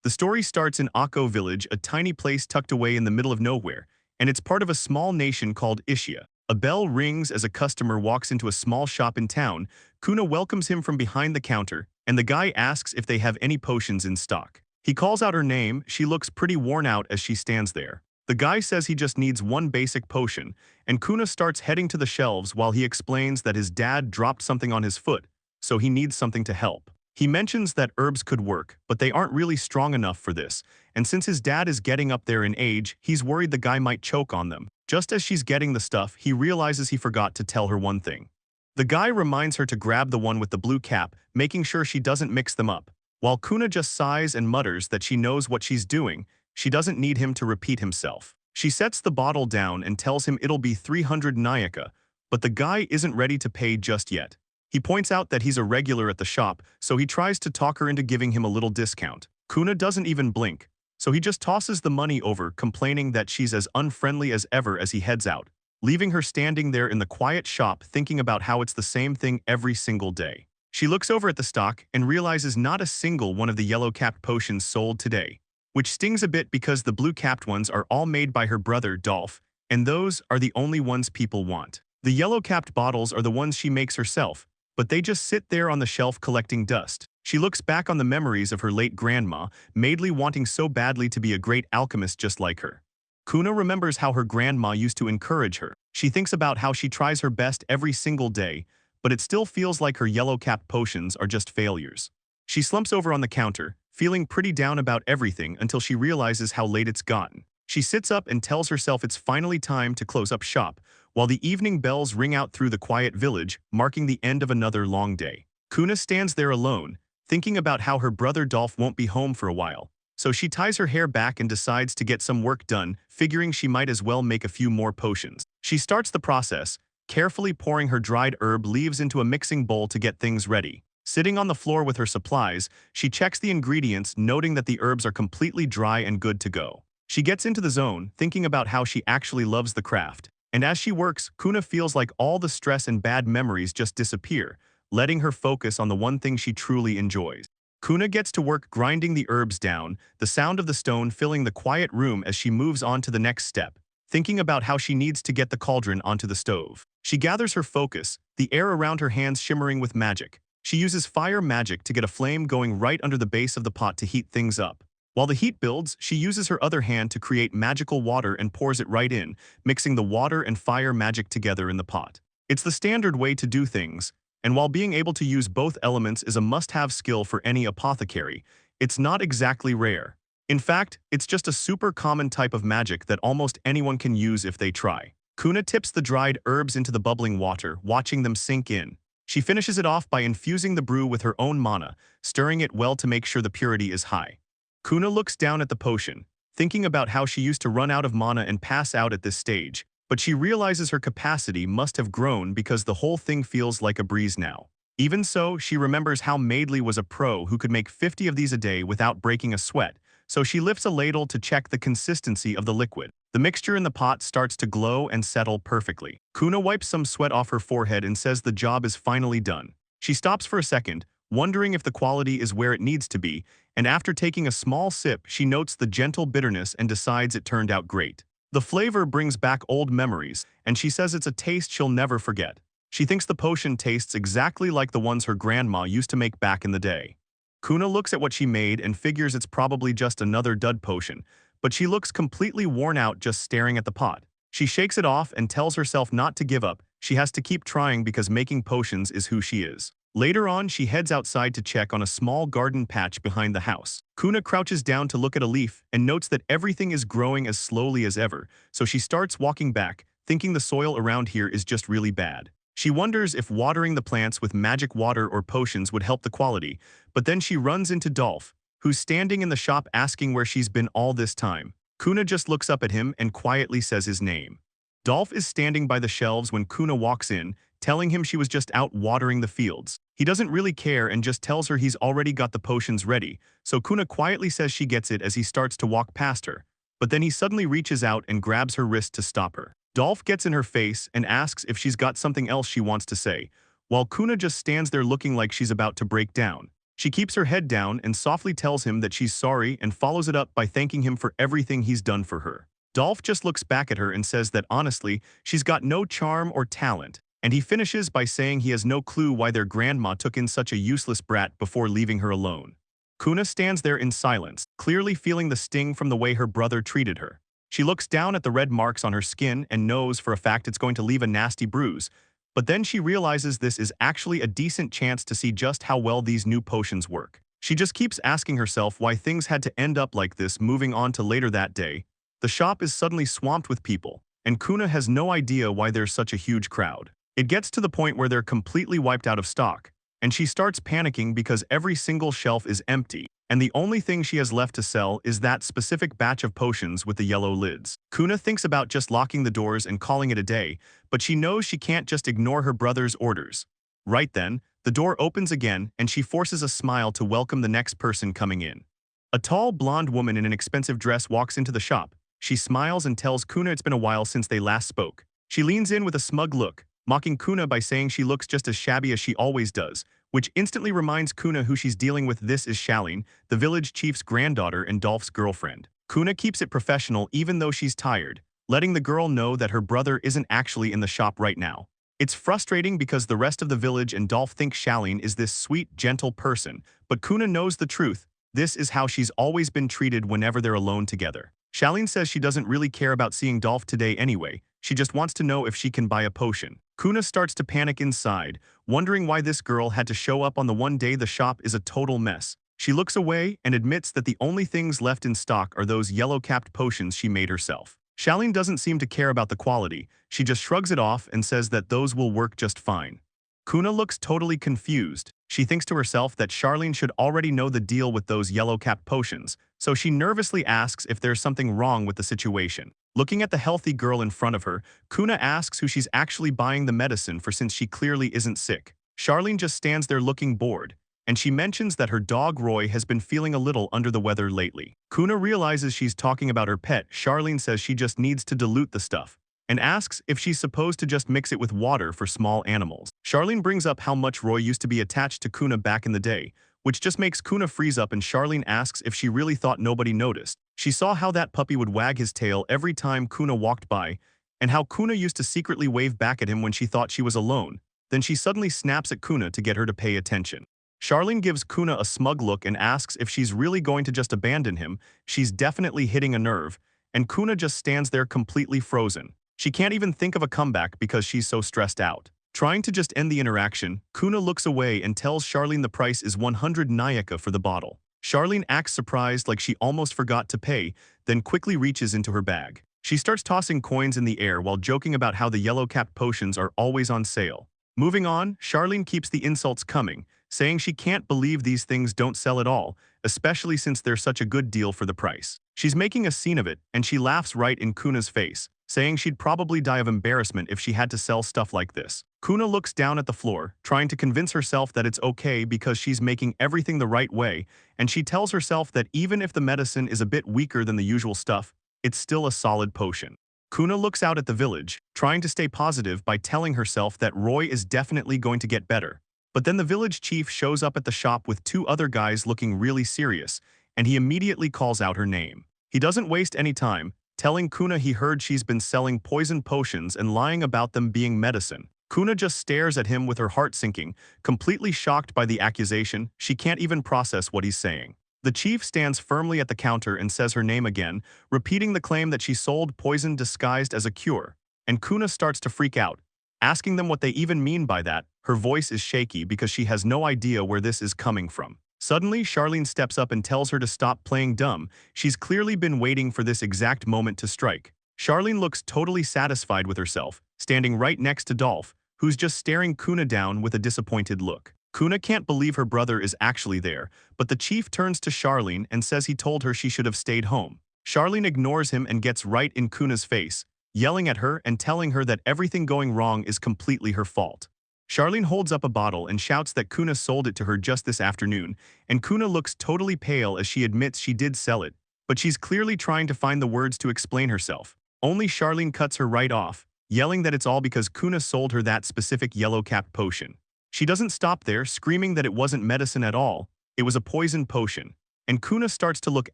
The story starts in Akko village, a tiny place tucked away in the middle of nowhere, and it's part of a small nation called Ishia. A bell rings as a customer walks into a small shop in town. Kuna welcomes him from behind the counter, and the guy asks if they have any potions in stock. He calls out her name. She looks pretty worn out as she stands there. The guy says he just needs one basic potion, and Kuna starts heading to the shelves while he explains that his dad dropped something on his foot, so he needs something to help. He mentions that herbs could work, but they aren't really strong enough for this, and since his dad is getting up there in age, he's worried the guy might choke on them. Just as she's getting the stuff, he realizes he forgot to tell her one thing. The guy reminds her to grab the one with the blue cap, making sure she doesn't mix them up. While Kuna just sighs and mutters that she knows what she's doing, she doesn't need him to repeat himself. She sets the bottle down and tells him it'll be 300 nyaka, but the guy isn't ready to pay just yet. He points out that he's a regular at the shop, so he tries to talk her into giving him a little discount. Kuna doesn't even blink, so he just tosses the money over, complaining that she's as unfriendly as ever as he heads out, leaving her standing there in the quiet shop thinking about how it's the same thing every single day. She looks over at the stock and realizes not a single one of the yellow-capped potions sold today, which stings a bit because the blue-capped ones are all made by her brother Dolph, and those are the only ones people want. The yellow-capped bottles are the ones she makes herself, but they just sit there on the shelf collecting dust. She looks back on the memories of her late grandma, Maidly wanting so badly to be a great alchemist just like her. Kuna remembers how her grandma used to encourage her. She thinks about how she tries her best every single day, but it still feels like her yellow-capped potions are just failures. She slumps over on the counter, feeling pretty down about everything until she realizes how late it's gotten. She sits up and tells herself it's finally time to close up shop, while the evening bells ring out through the quiet village, marking the end of another long day. Kuna stands there alone, thinking about how her brother Dolph won't be home for a while. So she ties her hair back and decides to get some work done, figuring she might as well make a few more potions. She starts the process, carefully pouring her dried herb leaves into a mixing bowl to get things ready. Sitting on the floor with her supplies, she checks the ingredients, noting that the herbs are completely dry and good to go. She gets into the zone, thinking about how she actually loves the craft. And as she works, Kuna feels like all the stress and bad memories just disappear, letting her focus on the one thing she truly enjoys. Kuna gets to work grinding the herbs down, the sound of the stone filling the quiet room as she moves on to the next step, thinking about how she needs to get the cauldron onto the stove. She gathers her focus, the air around her hands shimmering with magic. She uses fire magic to get a flame going right under the base of the pot to heat things up. While the heat builds, she uses her other hand to create magical water and pours it right in, mixing the water and fire magic together in the pot. It's the standard way to do things, and while being able to use both elements is a must-have skill for any apothecary, it's not exactly rare. In fact, it's just a super common type of magic that almost anyone can use if they try. Kuna tips the dried herbs into the bubbling water, watching them sink in. She finishes it off by infusing the brew with her own mana, stirring it well to make sure the purity is high. Kuna looks down at the potion, thinking about how she used to run out of mana and pass out at this stage, but she realizes her capacity must have grown because the whole thing feels like a breeze now. Even so, she remembers how Maidly was a pro who could make 50 of these a day without breaking a sweat, so she lifts a ladle to check the consistency of the liquid. The mixture in the pot starts to glow and settle perfectly. Kuna wipes some sweat off her forehead and says the job is finally done. She stops for a second, wondering if the quality is where it needs to be, and after taking a small sip, she notes the gentle bitterness and decides it turned out great. The flavor brings back old memories, and she says it's a taste she'll never forget. She thinks the potion tastes exactly like the ones her grandma used to make back in the day. Kuna looks at what she made and figures it's probably just another dud potion, but she looks completely worn out just staring at the pot. She shakes it off and tells herself not to give up. She has to keep trying because making potions is who she is. Later on, she heads outside to check on a small garden patch behind the house. Kuna crouches down to look at a leaf and notes that everything is growing as slowly as ever, so she starts walking back, thinking the soil around here is just really bad. She wonders if watering the plants with magic water or potions would help the quality, but then she runs into Dolph, who's standing in the shop asking where she's been all this time. Kuna just looks up at him and quietly says his name. Dolph is standing by the shelves when Kuna walks in, telling him she was just out watering the fields. He doesn't really care and just tells her he's already got the potions ready, so Kuna quietly says she gets it as he starts to walk past her, but then he suddenly reaches out and grabs her wrist to stop her. Dolph gets in her face and asks if she's got something else she wants to say, while Kuna just stands there looking like she's about to break down. She keeps her head down and softly tells him that she's sorry and follows it up by thanking him for everything he's done for her. Dolph just looks back at her and says that honestly, she's got no charm or talent, and he finishes by saying he has no clue why their grandma took in such a useless brat before leaving her alone. Kuna stands there in silence, clearly feeling the sting from the way her brother treated her. She looks down at the red marks on her skin and knows for a fact it's going to leave a nasty bruise, but then she realizes this is actually a decent chance to see just how well these new potions work. She just keeps asking herself why things had to end up like this. Moving on to later that day, the shop is suddenly swamped with people, and Kuna has no idea why there's such a huge crowd. It gets to the point where they're completely wiped out of stock, and she starts panicking because every single shelf is empty, and the only thing she has left to sell is that specific batch of potions with the yellow lids. Kuna thinks about just locking the doors and calling it a day, but she knows she can't just ignore her brother's orders. Right then, the door opens again and she forces a smile to welcome the next person coming in. A tall blonde woman in an expensive dress walks into the shop. She smiles and tells Kuna it's been a while since they last spoke. She leans in with a smug look, mocking Kuna by saying she looks just as shabby as she always does, which instantly reminds Kuna who she's dealing with. This is Shaline, the village chief's granddaughter and Dolph's girlfriend. Kuna keeps it professional even though she's tired, letting the girl know that her brother isn't actually in the shop right now. It's frustrating because the rest of the village and Dolph think Shaline is this sweet, gentle person, but Kuna knows the truth. This is how she's always been treated whenever they're alone together. Shaline says she doesn't really care about seeing Dolph today anyway, she just wants to know if she can buy a potion. Kuna starts to panic inside, wondering why this girl had to show up on the one day the shop is a total mess. She looks away and admits that the only things left in stock are those yellow-capped potions she made herself. Shaline doesn't seem to care about the quality, she just shrugs it off and says that those will work just fine. Kuna looks totally confused. She thinks to herself that Shaline should already know the deal with those yellow-capped potions, so she nervously asks if there's something wrong with the situation. Looking at the healthy girl in front of her, Kuna asks who she's actually buying the medicine for since she clearly isn't sick. Shaline just stands there looking bored, and she mentions that her dog Roy has been feeling a little under the weather lately. Kuna realizes she's talking about her pet. Shaline says she just needs to dilute the stuff, and asks if she's supposed to just mix it with water for small animals. Shaline brings up how much Roy used to be attached to Kuna back in the day, which just makes Kuna freeze up, and Shaline asks if she really thought nobody noticed. She saw how that puppy would wag his tail every time Kuna walked by, and how Kuna used to secretly wave back at him when she thought she was alone. Then she suddenly snaps at Kuna to get her to pay attention. Shaline gives Kuna a smug look and asks if she's really going to just abandon him. She's definitely hitting a nerve, and Kuna just stands there completely frozen. She can't even think of a comeback because she's so stressed out. Trying to just end the interaction, Kuna looks away and tells Shaline the price is 100 nyeka for the bottle. Shaline acts surprised like she almost forgot to pay, then quickly reaches into her bag. She starts tossing coins in the air while joking about how the yellow-capped potions are always on sale. Moving on, Shaline keeps the insults coming, saying she can't believe these things don't sell at all, especially since they're such a good deal for the price. She's making a scene of it, and she laughs right in Kuna's face, saying she'd probably die of embarrassment if she had to sell stuff like this. Kuna looks down at the floor, trying to convince herself that it's okay because she's making everything the right way, and she tells herself that even if the medicine is a bit weaker than the usual stuff, it's still a solid potion. Kuna looks out at the village, trying to stay positive by telling herself that Roy is definitely going to get better. But then the village chief shows up at the shop with two other guys looking really serious, and he immediately calls out her name. He doesn't waste any time, telling Kuna he heard she's been selling poison potions and lying about them being medicine. Kuna just stares at him with her heart sinking, completely shocked by the accusation. She can't even process what he's saying. The chief stands firmly at the counter and says her name again, repeating the claim that she sold poison disguised as a cure. And Kuna starts to freak out, asking them what they even mean by that. Her voice is shaky because she has no idea where this is coming from. Suddenly, Shaline steps up and tells her to stop playing dumb. She's clearly been waiting for this exact moment to strike. Shaline looks totally satisfied with herself, standing right next to Dolph, who's just staring Kuna down with a disappointed look. Kuna can't believe her brother is actually there, but the chief turns to Shaline and says he told her she should have stayed home. Shaline ignores him and gets right in Kuna's face, yelling at her and telling her that everything going wrong is completely her fault. Shaline holds up a bottle and shouts that Kuna sold it to her just this afternoon, and Kuna looks totally pale as she admits she did sell it, but she's clearly trying to find the words to explain herself. Only Shaline cuts her right off, yelling that it's all because Kuna sold her that specific yellow-capped potion. She doesn't stop there, screaming that it wasn't medicine at all. It was a poison potion. And Kuna starts to look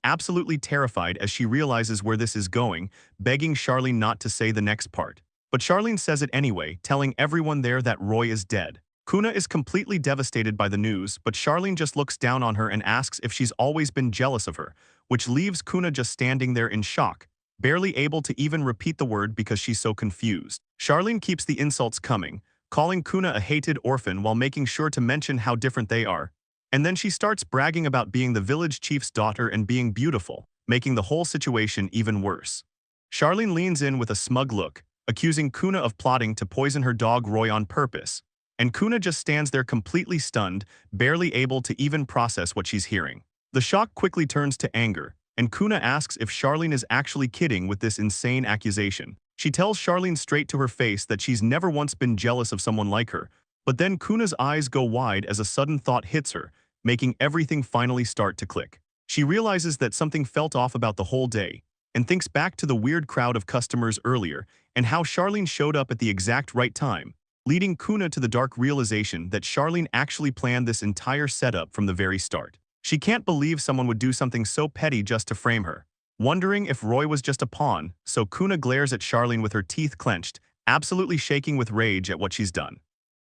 absolutely terrified as she realizes where this is going, begging Charlene not to say the next part. But Charlene says it anyway, telling everyone there that Roy is dead. Kuna is completely devastated by the news, but Charlene just looks down on her and asks if she's always been jealous of her, which leaves Kuna just standing there in shock, barely able to even repeat the word because she's so confused. Charlene keeps the insults coming, calling Kuna a hated orphan while making sure to mention how different they are. And then she starts bragging about being the village chief's daughter and being beautiful, making the whole situation even worse. Charlene leans in with a smug look, accusing Kuna of plotting to poison her dog Roy on purpose. And Kuna just stands there completely stunned, barely able to even process what she's hearing. The shock quickly turns to anger, and Kuna asks if Charlene is actually kidding with this insane accusation. She tells Charlene straight to her face that she's never once been jealous of someone like her, but then Kuna's eyes go wide as a sudden thought hits her, making everything finally start to click. She realizes that something felt off about the whole day, and thinks back to the weird crowd of customers earlier and how Charlene showed up at the exact right time, leading Kuna to the dark realization that Charlene actually planned this entire setup from the very start. She can't believe someone would do something so petty just to frame her. Wondering if Roy was just a pawn, so Kuna glares at Charlene with her teeth clenched, absolutely shaking with rage at what she's done.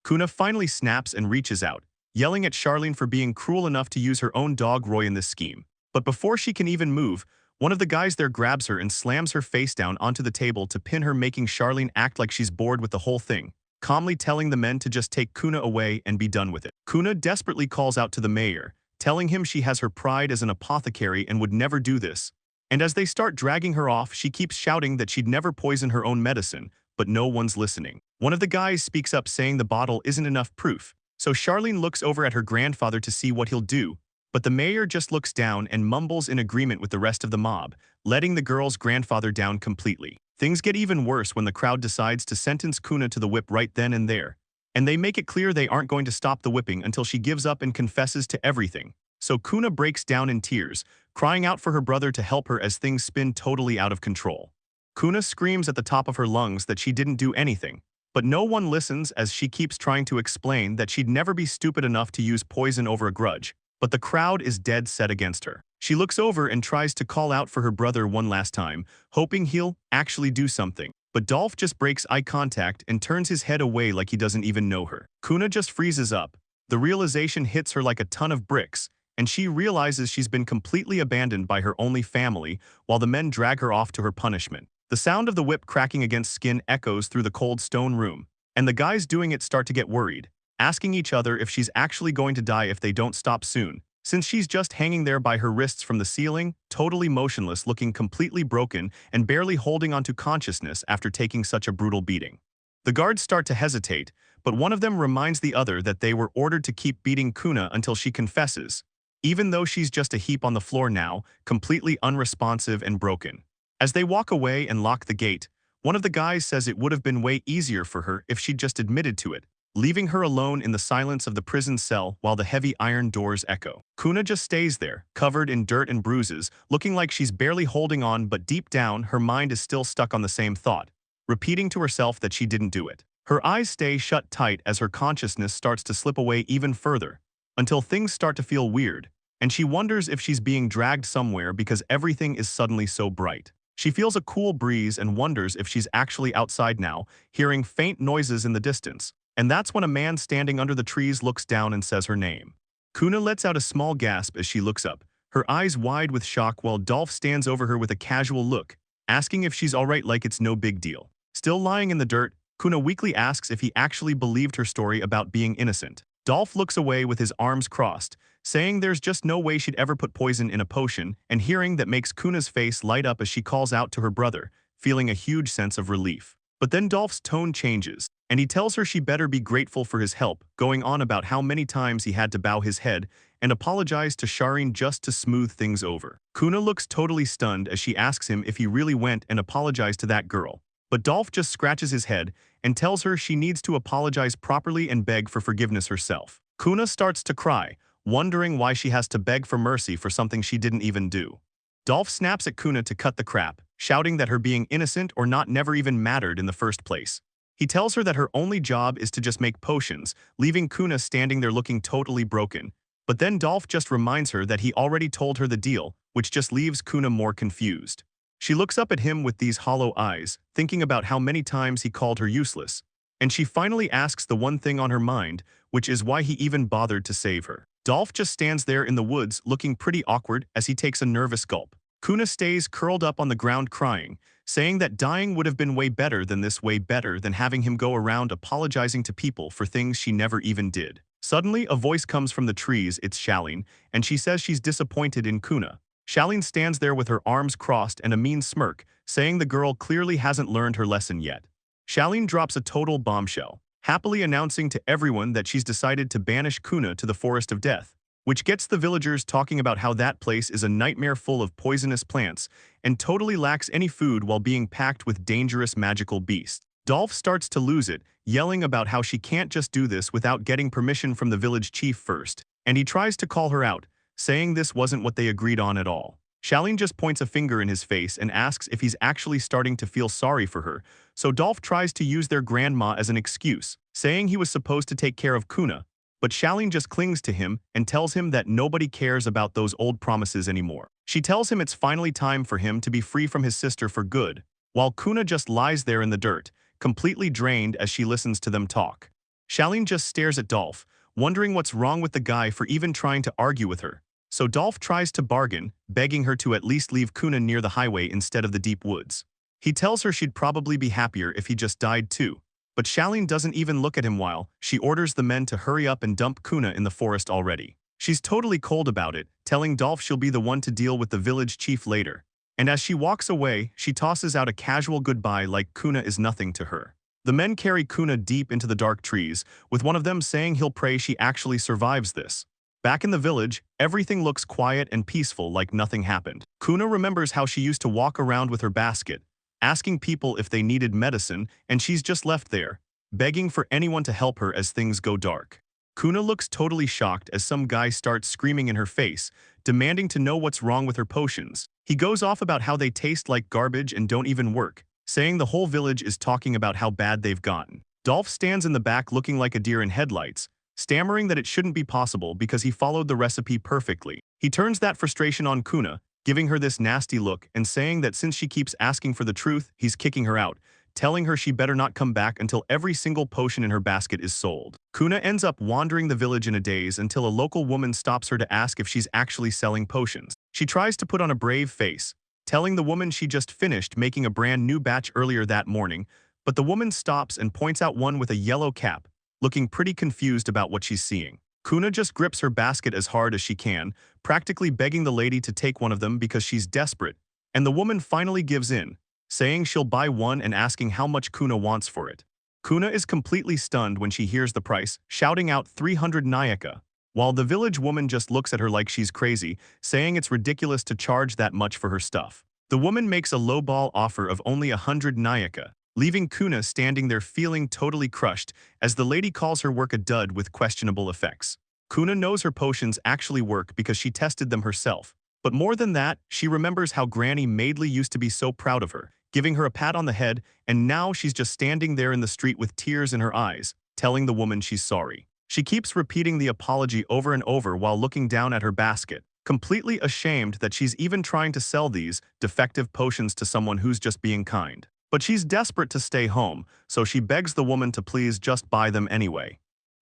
Kuna finally snaps and reaches out, yelling at Charlene for being cruel enough to use her own dog Roy in this scheme. But before she can even move, one of the guys there grabs her and slams her face down onto the table to pin her, making Charlene act like she's bored with the whole thing, calmly telling the men to just take Kuna away and be done with it. Kuna desperately calls out to the mayor, telling him she has her pride as an apothecary and would never do this. And as they start dragging her off, she keeps shouting that she'd never poison her own medicine, but no one's listening. One of the guys speaks up saying the bottle isn't enough proof, so Charlene looks over at her grandfather to see what he'll do, but the mayor just looks down and mumbles in agreement with the rest of the mob, letting the girl's grandfather down completely. Things get even worse when the crowd decides to sentence Kuna to the whip right then and there, and they make it clear they aren't going to stop the whipping until she gives up and confesses to everything. So Kuna breaks down in tears, crying out for her brother to help her as things spin totally out of control. Kuna screams at the top of her lungs that she didn't do anything, but no one listens as she keeps trying to explain that she'd never be stupid enough to use poison over a grudge, but the crowd is dead set against her. She looks over and tries to call out for her brother one last time, hoping he'll actually do something, but Dolph just breaks eye contact and turns his head away like he doesn't even know her. Kuna just freezes up. The realization hits her like a ton of bricks, and she realizes she's been completely abandoned by her only family while the men drag her off to her punishment. The sound of the whip cracking against skin echoes through the cold stone room, and the guys doing it start to get worried, asking each other if she's actually going to die if they don't stop soon, since she's just hanging there by her wrists from the ceiling, totally motionless, looking completely broken and barely holding onto consciousness after taking such a brutal beating. The guards start to hesitate, but one of them reminds the other that they were ordered to keep beating Kuna until she confesses, even though she's just a heap on the floor now, completely unresponsive and broken. As they walk away and lock the gate, one of the guys says it would have been way easier for her if she'd just admitted to it, leaving her alone in the silence of the prison cell while the heavy iron doors echo. Kuna just stays there, covered in dirt and bruises, looking like she's barely holding on, but deep down, her mind is still stuck on the same thought, repeating to herself that she didn't do it. Her eyes stay shut tight as her consciousness starts to slip away even further, until things start to feel weird, and she wonders if she's being dragged somewhere because everything is suddenly so bright. She feels a cool breeze and wonders if she's actually outside now, hearing faint noises in the distance. And that's when a man standing under the trees looks down and says her name. Kuna lets out a small gasp as she looks up, her eyes wide with shock while Dolph stands over her with a casual look, asking if she's alright like it's no big deal. Still lying in the dirt, Kuna weakly asks if he actually believed her story about being innocent. Dolph looks away with his arms crossed, saying there's just no way she'd ever put poison in a potion, and hearing that makes Kuna's face light up as she calls out to her brother, feeling a huge sense of relief. But then Dolph's tone changes, and he tells her she better be grateful for his help, going on about how many times he had to bow his head and apologize to Charlene just to smooth things over. Kuna looks totally stunned as she asks him if he really went and apologized to that girl, but Dolph just scratches his head and tells her she needs to apologize properly and beg for forgiveness herself. Kuna starts to cry, wondering why she has to beg for mercy for something she didn't even do. Dolph snaps at Kuna to cut the crap, shouting that her being innocent or not never even mattered in the first place. He tells her that her only job is to just make potions, leaving Kuna standing there looking totally broken, But then Dolph just reminds her that he already told her the deal, which just leaves Kuna more confused. She looks up at him with these hollow eyes, thinking about how many times he called her useless. And she finally asks the one thing on her mind, which is why he even bothered to save her. Dolph just stands there in the woods looking pretty awkward as he takes a nervous gulp. Kuna stays curled up on the ground crying, saying that dying would have been way better than having him go around apologizing to people for things she never even did. Suddenly, a voice comes from the trees, it's Shaline, and she says she's disappointed in Kuna. Shaline stands there with her arms crossed and a mean smirk, saying the girl clearly hasn't learned her lesson yet. Shaline drops a total bombshell, happily announcing to everyone that she's decided to banish Kuna to the Forest of Death, which gets the villagers talking about how that place is a nightmare full of poisonous plants and totally lacks any food while being packed with dangerous magical beasts. Dolph starts to lose it, yelling about how she can't just do this without getting permission from the village chief first, and he tries to call her out, saying this wasn't what they agreed on at all. Shaline just points a finger in his face and asks if he's actually starting to feel sorry for her, so Dolph tries to use their grandma as an excuse, saying he was supposed to take care of Kuna, but Shaline just clings to him and tells him that nobody cares about those old promises anymore. She tells him it's finally time for him to be free from his sister for good, while Kuna just lies there in the dirt, completely drained as she listens to them talk. Shaline just stares at Dolph, wondering what's wrong with the guy for even trying to argue with her. So Dolph tries to bargain, begging her to at least leave Kuna near the highway instead of the deep woods. He tells her she'd probably be happier if he just died too, but Shaline doesn't even look at him while she orders the men to hurry up and dump Kuna in the forest already. She's totally cold about it, telling Dolph she'll be the one to deal with the village chief later. And as she walks away, she tosses out a casual goodbye like Kuna is nothing to her. The men carry Kuna deep into the dark trees, with one of them saying he'll pray she actually survives this. Back in the village, everything looks quiet and peaceful like nothing happened. Kuna remembers how she used to walk around with her basket, asking people if they needed medicine, and she's just left there, begging for anyone to help her as things go dark. Kuna looks totally shocked as some guy starts screaming in her face, demanding to know what's wrong with her potions. He goes off about how they taste like garbage and don't even work, saying the whole village is talking about how bad they've gotten. Dolph stands in the back looking like a deer in headlights, stammering that it shouldn't be possible because he followed the recipe perfectly. He turns that frustration on Kuna, giving her this nasty look and saying that since she keeps asking for the truth, he's kicking her out, telling her she better not come back until every single potion in her basket is sold. Kuna ends up wandering the village in a daze until a local woman stops her to ask if she's actually selling potions. She tries to put on a brave face, telling the woman she just finished making a brand new batch earlier that morning, but the woman stops and points out one with a yellow cap, looking pretty confused about what she's seeing. Kuna just grips her basket as hard as she can, practically begging the lady to take one of them because she's desperate, and the woman finally gives in, saying she'll buy one and asking how much Kuna wants for it. Kuna is completely stunned when she hears the price, shouting out 300 nyaka, while the village woman just looks at her like she's crazy, saying it's ridiculous to charge that much for her stuff. The woman makes a lowball offer of only 100 nyaka, leaving Kuna standing there feeling totally crushed as the lady calls her work a dud with questionable effects. Kuna knows her potions actually work because she tested them herself, but more than that, she remembers how Granny Maidley used to be so proud of her, giving her a pat on the head, and now she's just standing there in the street with tears in her eyes, telling the woman she's sorry. She keeps repeating the apology over and over while looking down at her basket, completely ashamed that she's even trying to sell these defective potions to someone who's just being kind. But she's desperate to stay home, so she begs the woman to please just buy them anyway.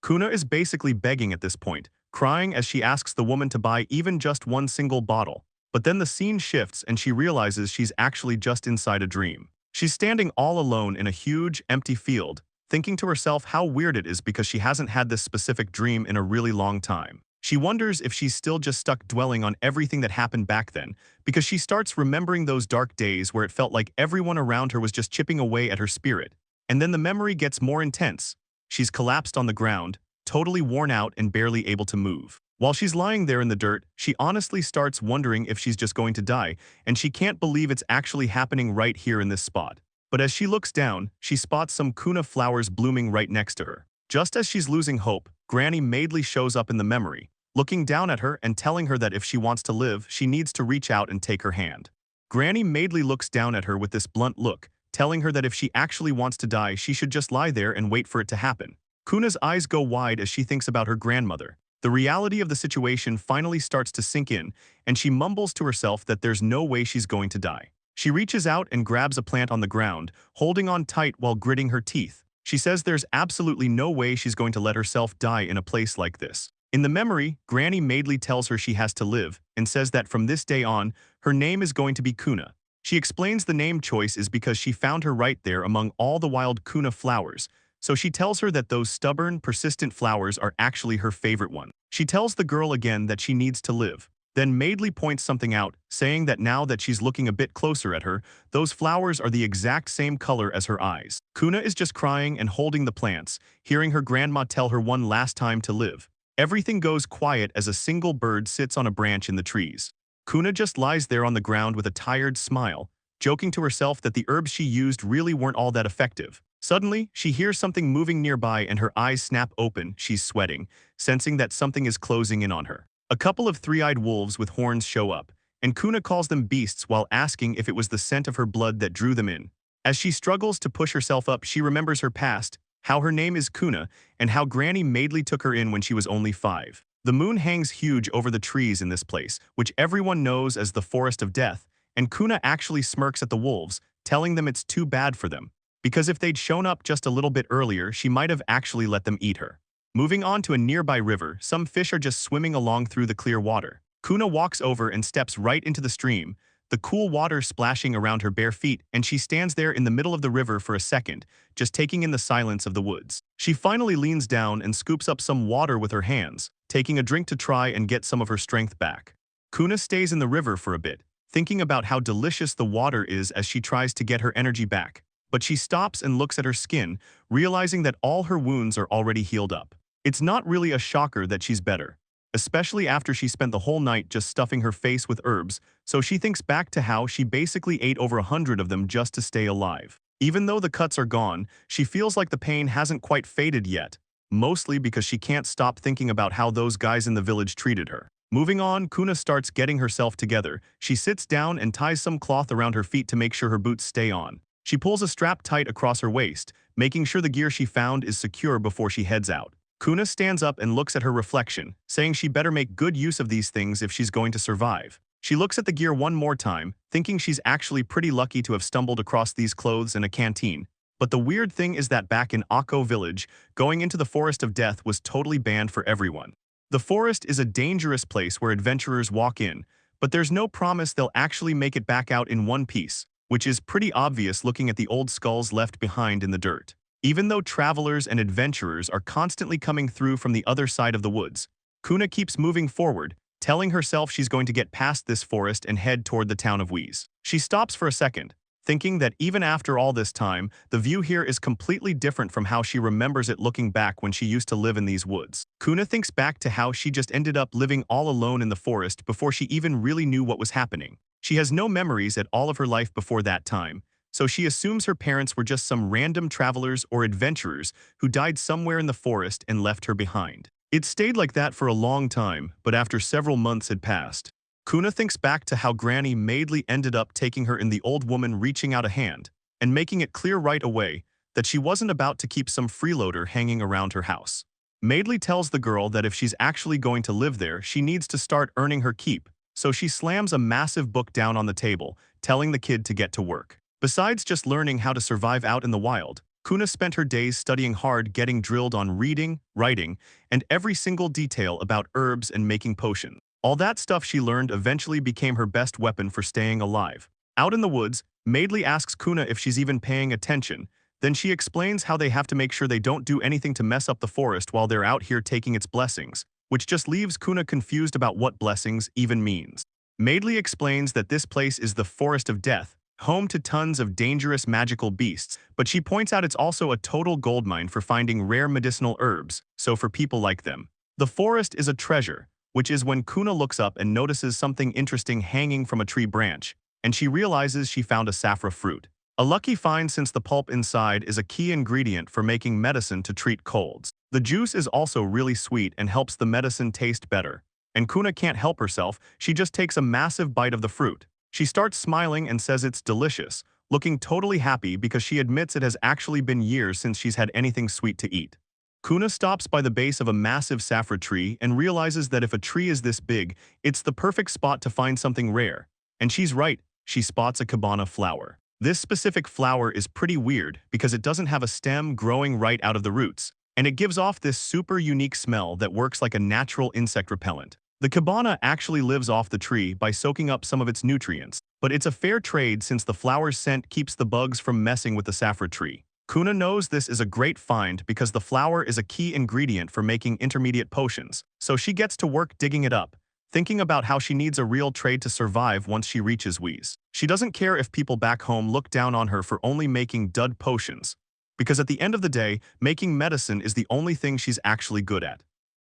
Kuna is basically begging at this point, crying as she asks the woman to buy even just one single bottle. But then the scene shifts and she realizes she's actually just inside a dream. She's standing all alone in a huge, empty field, thinking to herself how weird it is because she hasn't had this specific dream in a really long time. She wonders if she's still just stuck dwelling on everything that happened back then, because she starts remembering those dark days where it felt like everyone around her was just chipping away at her spirit. And then the memory gets more intense. She's collapsed on the ground, totally worn out and barely able to move. While she's lying there in the dirt, she honestly starts wondering if she's just going to die, and she can't believe it's actually happening right here in this spot. But as she looks down, she spots some Kuna flowers blooming right next to her. Just as she's losing hope, Granny Maidley shows up in the memory, looking down at her and telling her that if she wants to live, she needs to reach out and take her hand. Granny Maidley looks down at her with this blunt look, telling her that if she actually wants to die, she should just lie there and wait for it to happen. Kuna's eyes go wide as she thinks about her grandmother, The reality of the situation finally starts to sink in, and she mumbles to herself that there's no way she's going to die. She reaches out and grabs a plant on the ground, holding on tight while gritting her teeth. She says there's absolutely no way she's going to let herself die in a place like this. In the memory, Granny Maidley tells her she has to live, and says that from this day on, her name is going to be Kuna. She explains the name choice is because she found her right there among all the wild Kuna flowers, so she tells her that those stubborn, persistent flowers are actually her favorite one. She tells the girl again that she needs to live. Then Maidley points something out, saying that now that she's looking a bit closer at her, those flowers are the exact same color as her eyes. Kuna is just crying and holding the plants, hearing her grandma tell her one last time to live. Everything goes quiet as a single bird sits on a branch in the trees. Kuna just lies there on the ground with a tired smile, joking to herself that the herbs she used really weren't all that effective. Suddenly, she hears something moving nearby and her eyes snap open. She's sweating, sensing that something is closing in on her. A couple of three-eyed wolves with horns show up, and Kuna calls them beasts while asking if it was the scent of her blood that drew them in. As she struggles to push herself up, she remembers her past, how her name is Kuna, and how Granny Maidley took her in when she was only 5. The moon hangs huge over the trees in this place, which everyone knows as the Forest of Death, and Kuna actually smirks at the wolves, telling them it's too bad for them, because if they'd shown up just a little bit earlier, she might have actually let them eat her. Moving on to a nearby river, some fish are just swimming along through the clear water. Kuna walks over and steps right into the stream, the cool water splashing around her bare feet, and she stands there in the middle of the river for a second, just taking in the silence of the woods. She finally leans down and scoops up some water with her hands, taking a drink to try and get some of her strength back. Kuna stays in the river for a bit, thinking about how delicious the water is as she tries to get her energy back. But she stops and looks at her skin, realizing that all her wounds are already healed up. It's not really a shocker that she's better, especially after she spent the whole night just stuffing her face with herbs, so she thinks back to how she basically ate over 100 of them just to stay alive. Even though the cuts are gone, she feels like the pain hasn't quite faded yet, mostly because she can't stop thinking about how those guys in the village treated her. Moving on, Kuna starts getting herself together. She sits down and ties some cloth around her feet to make sure her boots stay on. She pulls a strap tight across her waist, making sure the gear she found is secure before she heads out. Kuna stands up and looks at her reflection, saying she better make good use of these things if she's going to survive. She looks at the gear one more time, thinking she's actually pretty lucky to have stumbled across these clothes in a canteen. But the weird thing is that back in Akko village, going into the Forest of Death was totally banned for everyone. The forest is a dangerous place where adventurers walk in, but there's no promise they'll actually make it back out in one piece, which is pretty obvious looking at the old skulls left behind in the dirt. Even though travelers and adventurers are constantly coming through from the other side of the woods, Kuna keeps moving forward, telling herself she's going to get past this forest and head toward the town of Whis. She stops for a second, thinking that even after all this time, the view here is completely different from how she remembers it looking back when she used to live in these woods. Kuna thinks back to how she just ended up living all alone in the forest before she even really knew what was happening. She has no memories at all of her life before that time, so she assumes her parents were just some random travelers or adventurers who died somewhere in the forest and left her behind. It stayed like that for a long time, but after several months had passed, Kuna thinks back to how Granny Maidley ended up taking her in the old woman reaching out a hand and making it clear right away that she wasn't about to keep some freeloader hanging around her house. Maidley tells the girl that if she's actually going to live there, she needs to start earning her keep, so she slams a massive book down on the table, telling the kid to get to work. Besides just learning how to survive out in the wild, Kuna spent her days studying hard, getting drilled on reading, writing, and every single detail about herbs and making potions. All that stuff she learned eventually became her best weapon for staying alive. Out in the woods, Maidley asks Kuna if she's even paying attention. Then she explains how they have to make sure they don't do anything to mess up the forest while they're out here taking its blessings, which just leaves Kuna confused about what blessings even means. Maidley explains that this place is the Forest of Death, home to tons of dangerous magical beasts, but she points out it's also a total goldmine for finding rare medicinal herbs, so for people like them. The forest is a treasure, which is when Kuna looks up and notices something interesting hanging from a tree branch, and she realizes she found a saffra fruit. A lucky find since the pulp inside is a key ingredient for making medicine to treat colds. The juice is also really sweet and helps the medicine taste better. And Kuna can't help herself, she just takes a massive bite of the fruit. She starts smiling and says it's delicious, looking totally happy because she admits it has actually been years since she's had anything sweet to eat. Kuna stops by the base of a massive saffron tree and realizes that if a tree is this big, it's the perfect spot to find something rare. And she's right, she spots a cabana flower. This specific flower is pretty weird because it doesn't have a stem growing right out of the roots, and it gives off this super unique smell that works like a natural insect repellent. The cabana actually lives off the tree by soaking up some of its nutrients, but it's a fair trade since the flower's scent keeps the bugs from messing with the saffron tree. Kuna knows this is a great find because the flower is a key ingredient for making intermediate potions, so she gets to work digging it up, thinking about how she needs a real trade to survive once she reaches Whis. She doesn't care if people back home look down on her for only making dud potions, because at the end of the day, making medicine is the only thing she's actually good at.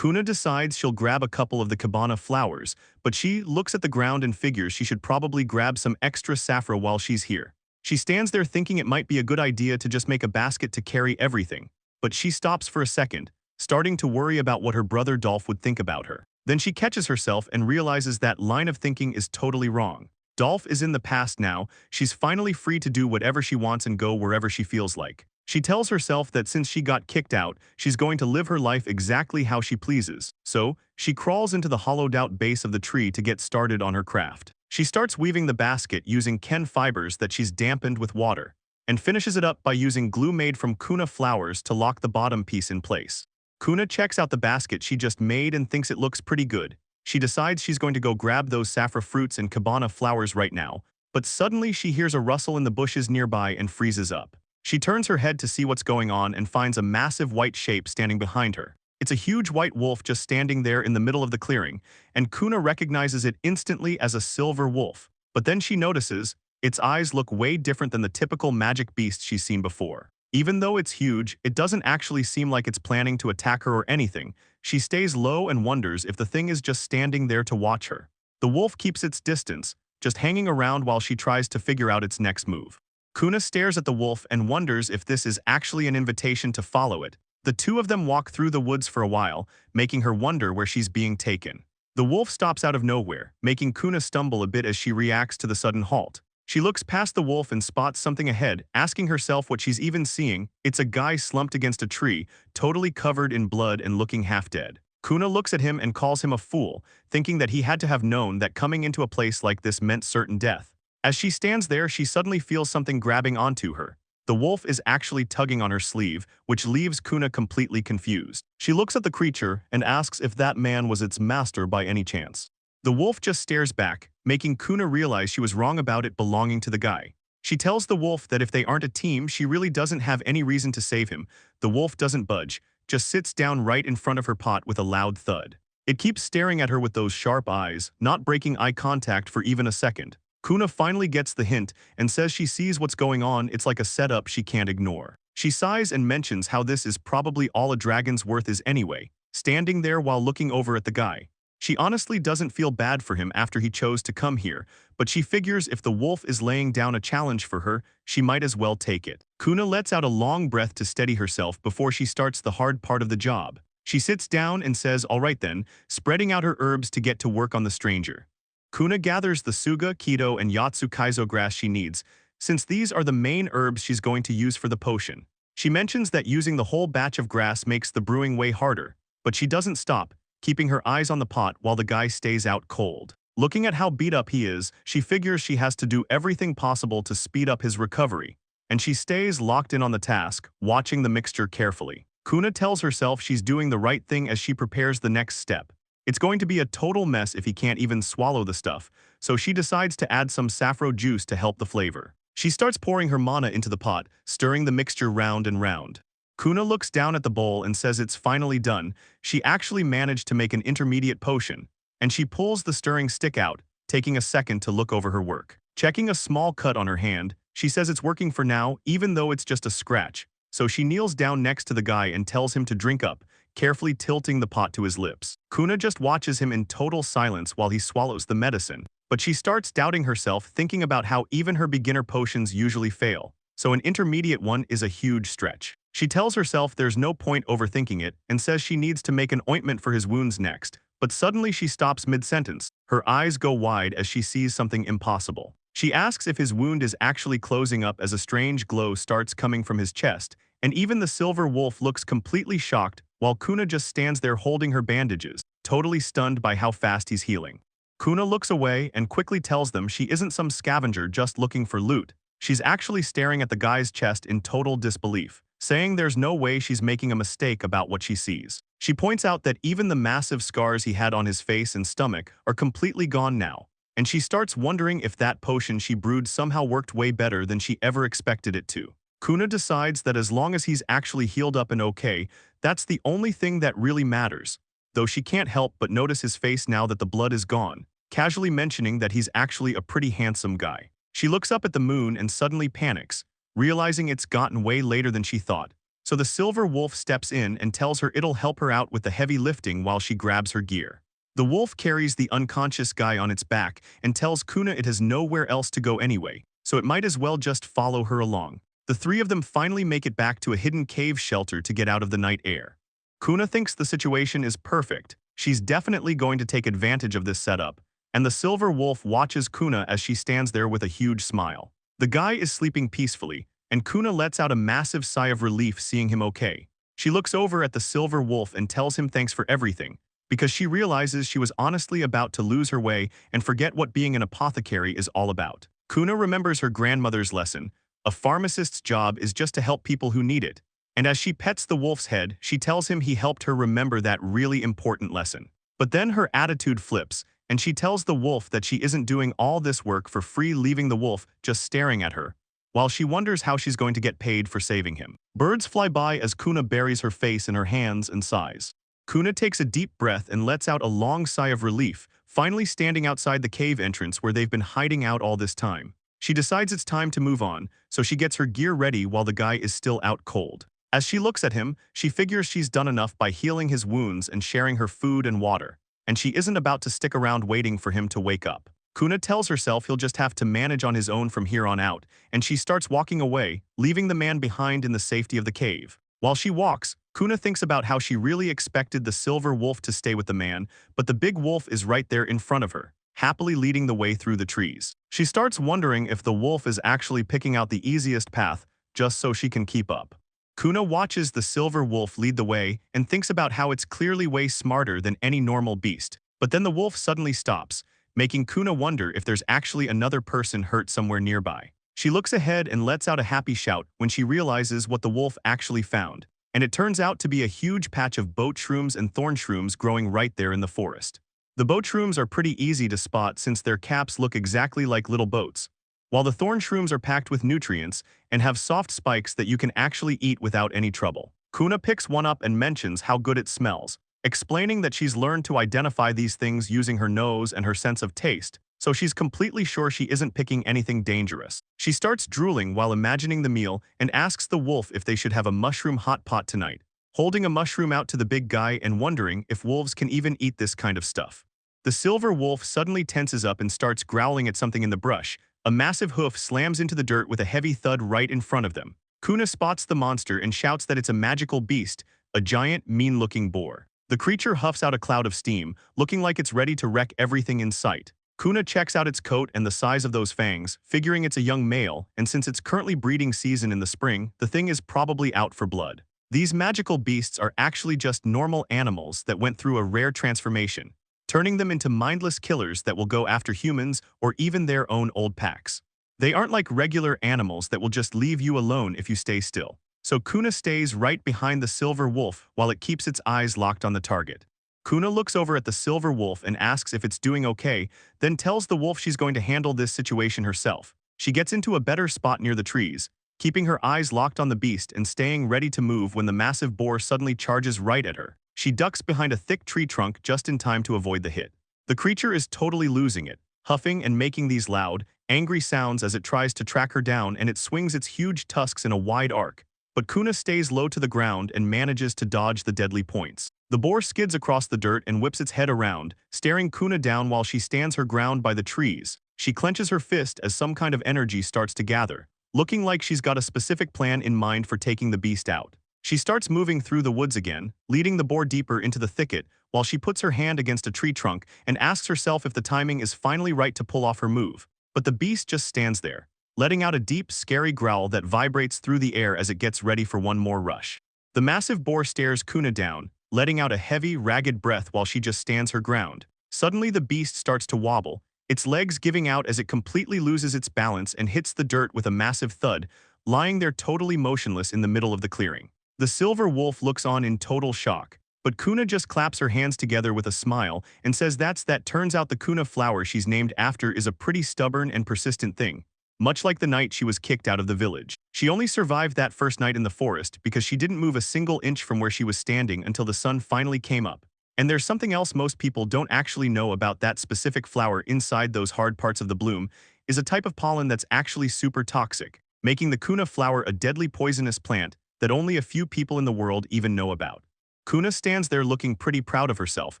Kuna decides she'll grab a couple of the cabana flowers, but she looks at the ground and figures she should probably grab some extra saffron while she's here. She stands there thinking it might be a good idea to just make a basket to carry everything, but she stops for a second, starting to worry about what her brother Dolph would think about her. Then she catches herself and realizes that line of thinking is totally wrong. Dolph is in the past now, she's finally free to do whatever she wants and go wherever she feels like. She tells herself that since she got kicked out, she's going to live her life exactly how she pleases. So, she crawls into the hollowed-out base of the tree to get started on her craft. She starts weaving the basket using Ken fibers that she's dampened with water, and finishes it up by using glue made from Kuna flowers to lock the bottom piece in place. Kuna checks out the basket she just made and thinks it looks pretty good. She decides she's going to go grab those saffron fruits and cabana flowers right now, but suddenly she hears a rustle in the bushes nearby and freezes up. She turns her head to see what's going on and finds a massive white shape standing behind her. It's a huge white wolf just standing there in the middle of the clearing, and Kuna recognizes it instantly as a silver wolf. But then she notices, its eyes look way different than the typical magic beast she's seen before. Even though it's huge, it doesn't actually seem like it's planning to attack her or anything. She stays low and wonders if the thing is just standing there to watch her. The wolf keeps its distance, just hanging around while she tries to figure out its next move. Kuna stares at the wolf and wonders if this is actually an invitation to follow it. The two of them walk through the woods for a while, making her wonder where she's being taken. The wolf stops out of nowhere, making Kuna stumble a bit as she reacts to the sudden halt. She looks past the wolf and spots something ahead, asking herself what she's even seeing. It's a guy slumped against a tree, totally covered in blood and looking half dead. Kuna looks at him and calls him a fool, thinking that he had to have known that coming into a place like this meant certain death. As she stands there, she suddenly feels something grabbing onto her. The wolf is actually tugging on her sleeve, which leaves Kuna completely confused. She looks at the creature and asks if that man was its master by any chance. The wolf just stares back, making Kuna realize she was wrong about it belonging to the guy. She tells the wolf that if they aren't a team, she really doesn't have any reason to save him. The wolf doesn't budge, just sits down right in front of her pot with a loud thud. It keeps staring at her with those sharp eyes, not breaking eye contact for even a second. Kuna finally gets the hint and says she sees what's going on. It's like a setup she can't ignore. She sighs and mentions how this is probably all a dragon's worth is anyway, standing there while looking over at the guy. She honestly doesn't feel bad for him after he chose to come here, but she figures if the wolf is laying down a challenge for her, she might as well take it. Kuna lets out a long breath to steady herself before she starts the hard part of the job. She sits down and says, "All right then," spreading out her herbs to get to work on the stranger. Kuna gathers the suga, keto, and yatsu kaizo grass she needs, since these are the main herbs she's going to use for the potion. She mentions that using the whole batch of grass makes the brewing way harder, but she doesn't stop, keeping her eyes on the pot while the guy stays out cold. Looking at how beat up he is, she figures she has to do everything possible to speed up his recovery, and she stays locked in on the task, watching the mixture carefully. Kuna tells herself she's doing the right thing as she prepares the next step. It's going to be a total mess if he can't even swallow the stuff, so she decides to add some saffron juice to help the flavor. She starts pouring her mana into the pot, stirring the mixture round and round. Kuna looks down at the bowl and says it's finally done. She actually managed to make an intermediate potion, and she pulls the stirring stick out, taking a second to look over her work. Checking a small cut on her hand, she says it's working for now, even though it's just a scratch. So she kneels down next to the guy and tells him to drink up, carefully tilting the pot to his lips. Kuna just watches him in total silence while he swallows the medicine, but she starts doubting herself, thinking about how even her beginner potions usually fail, so an intermediate one is a huge stretch. She tells herself there's no point overthinking it and says she needs to make an ointment for his wounds next, but suddenly she stops mid-sentence. Her eyes go wide as she sees something impossible. She asks if his wound is actually closing up as a strange glow starts coming from his chest, and even the silver wolf looks completely shocked while Kuna just stands there holding her bandages, totally stunned by how fast he's healing. Kuna looks away and quickly tells them she isn't some scavenger just looking for loot. She's actually staring at the guy's chest in total disbelief, saying there's no way she's making a mistake about what she sees. She points out that even the massive scars he had on his face and stomach are completely gone now, and she starts wondering if that potion she brewed somehow worked way better than she ever expected it to. Kuna decides that as long as he's actually healed up and okay, that's the only thing that really matters, though she can't help but notice his face now that the blood is gone, casually mentioning that he's actually a pretty handsome guy. She looks up at the moon and suddenly panics, realizing it's gotten way later than she thought. So the silver wolf steps in and tells her it'll help her out with the heavy lifting while she grabs her gear. The wolf carries the unconscious guy on its back and tells Kuna it has nowhere else to go anyway, so it might as well just follow her along. The three of them finally make it back to a hidden cave shelter to get out of the night air. Kuna thinks the situation is perfect. She's definitely going to take advantage of this setup, and the silver wolf watches Kuna as she stands there with a huge smile. The guy is sleeping peacefully, and Kuna lets out a massive sigh of relief seeing him okay. She looks over at the silver wolf and tells him thanks for everything, because she realizes she was honestly about to lose her way and forget what being an apothecary is all about. Kuna remembers her grandmother's lesson: a pharmacist's job is just to help people who need it. And as she pets the wolf's head, she tells him he helped her remember that really important lesson. But then her attitude flips, and she tells the wolf that she isn't doing all this work for free, leaving the wolf just staring at her, while she wonders how she's going to get paid for saving him. Birds fly by as Kuna buries her face in her hands and sighs. Kuna takes a deep breath and lets out a long sigh of relief, finally standing outside the cave entrance where they've been hiding out all this time. She decides it's time to move on, so she gets her gear ready while the guy is still out cold. As she looks at him, she figures she's done enough by healing his wounds and sharing her food and water, and she isn't about to stick around waiting for him to wake up. Kuna tells herself he'll just have to manage on his own from here on out, and she starts walking away, leaving the man behind in the safety of the cave. While she walks, Kuna thinks about how she really expected the silver wolf to stay with the man, but the big wolf is right there in front of her, happily leading the way through the trees. She starts wondering if the wolf is actually picking out the easiest path, just so she can keep up. Kuna watches the silver wolf lead the way and thinks about how it's clearly way smarter than any normal beast. But then the wolf suddenly stops, making Kuna wonder if there's actually another person hurt somewhere nearby. She looks ahead and lets out a happy shout when she realizes what the wolf actually found, and it turns out to be a huge patch of boat shrooms and thorn shrooms growing right there in the forest. The boat shrooms are pretty easy to spot since their caps look exactly like little boats, while the thorn shrooms are packed with nutrients and have soft spikes that you can actually eat without any trouble. Kuna picks one up and mentions how good it smells, explaining that she's learned to identify these things using her nose and her sense of taste, so she's completely sure she isn't picking anything dangerous. She starts drooling while imagining the meal and asks the wolf if they should have a mushroom hot pot tonight, holding a mushroom out to the big guy and wondering if wolves can even eat this kind of stuff. The silver wolf suddenly tenses up and starts growling at something in the brush. A massive hoof slams into the dirt with a heavy thud right in front of them. Kuna spots the monster and shouts that it's a magical beast, a giant, mean-looking boar. The creature huffs out a cloud of steam, looking like it's ready to wreck everything in sight. Kuna checks out its coat and the size of those fangs, figuring it's a young male, and since it's currently breeding season in the spring, the thing is probably out for blood. These magical beasts are actually just normal animals that went through a rare transformation, turning them into mindless killers that will go after humans or even their own old packs. They aren't like regular animals that will just leave you alone if you stay still. So Kuna stays right behind the silver wolf while it keeps its eyes locked on the target. Kuna looks over at the silver wolf and asks if it's doing okay, then tells the wolf she's going to handle this situation herself. She gets into a better spot near the trees, keeping her eyes locked on the beast and staying ready to move when the massive boar suddenly charges right at her. She ducks behind a thick tree trunk just in time to avoid the hit. The creature is totally losing it, huffing and making these loud, angry sounds as it tries to track her down, and it swings its huge tusks in a wide arc. But Kuna stays low to the ground and manages to dodge the deadly points. The boar skids across the dirt and whips its head around, staring Kuna down while she stands her ground by the trees. She clenches her fist as some kind of energy starts to gather, looking like she's got a specific plan in mind for taking the beast out. She starts moving through the woods again, leading the boar deeper into the thicket, while she puts her hand against a tree trunk and asks herself if the timing is finally right to pull off her move. But the beast just stands there, letting out a deep, scary growl that vibrates through the air as it gets ready for one more rush. The massive boar stares Kuna down, letting out a heavy, ragged breath while she just stands her ground. Suddenly the beast starts to wobble, its legs giving out as it completely loses its balance and hits the dirt with a massive thud, lying there totally motionless in the middle of the clearing. The silver wolf looks on in total shock, but Kuna just claps her hands together with a smile and says that turns out the Kuna flower she's named after is a pretty stubborn and persistent thing. Much like the night she was kicked out of the village. She only survived that first night in the forest because she didn't move a single inch from where she was standing until the sun finally came up. And there's something else most people don't actually know about that specific flower inside those hard parts of the bloom, is a type of pollen that's actually super toxic, making the Kuna flower a deadly poisonous plant that only a few people in the world even know about. Kuna stands there looking pretty proud of herself.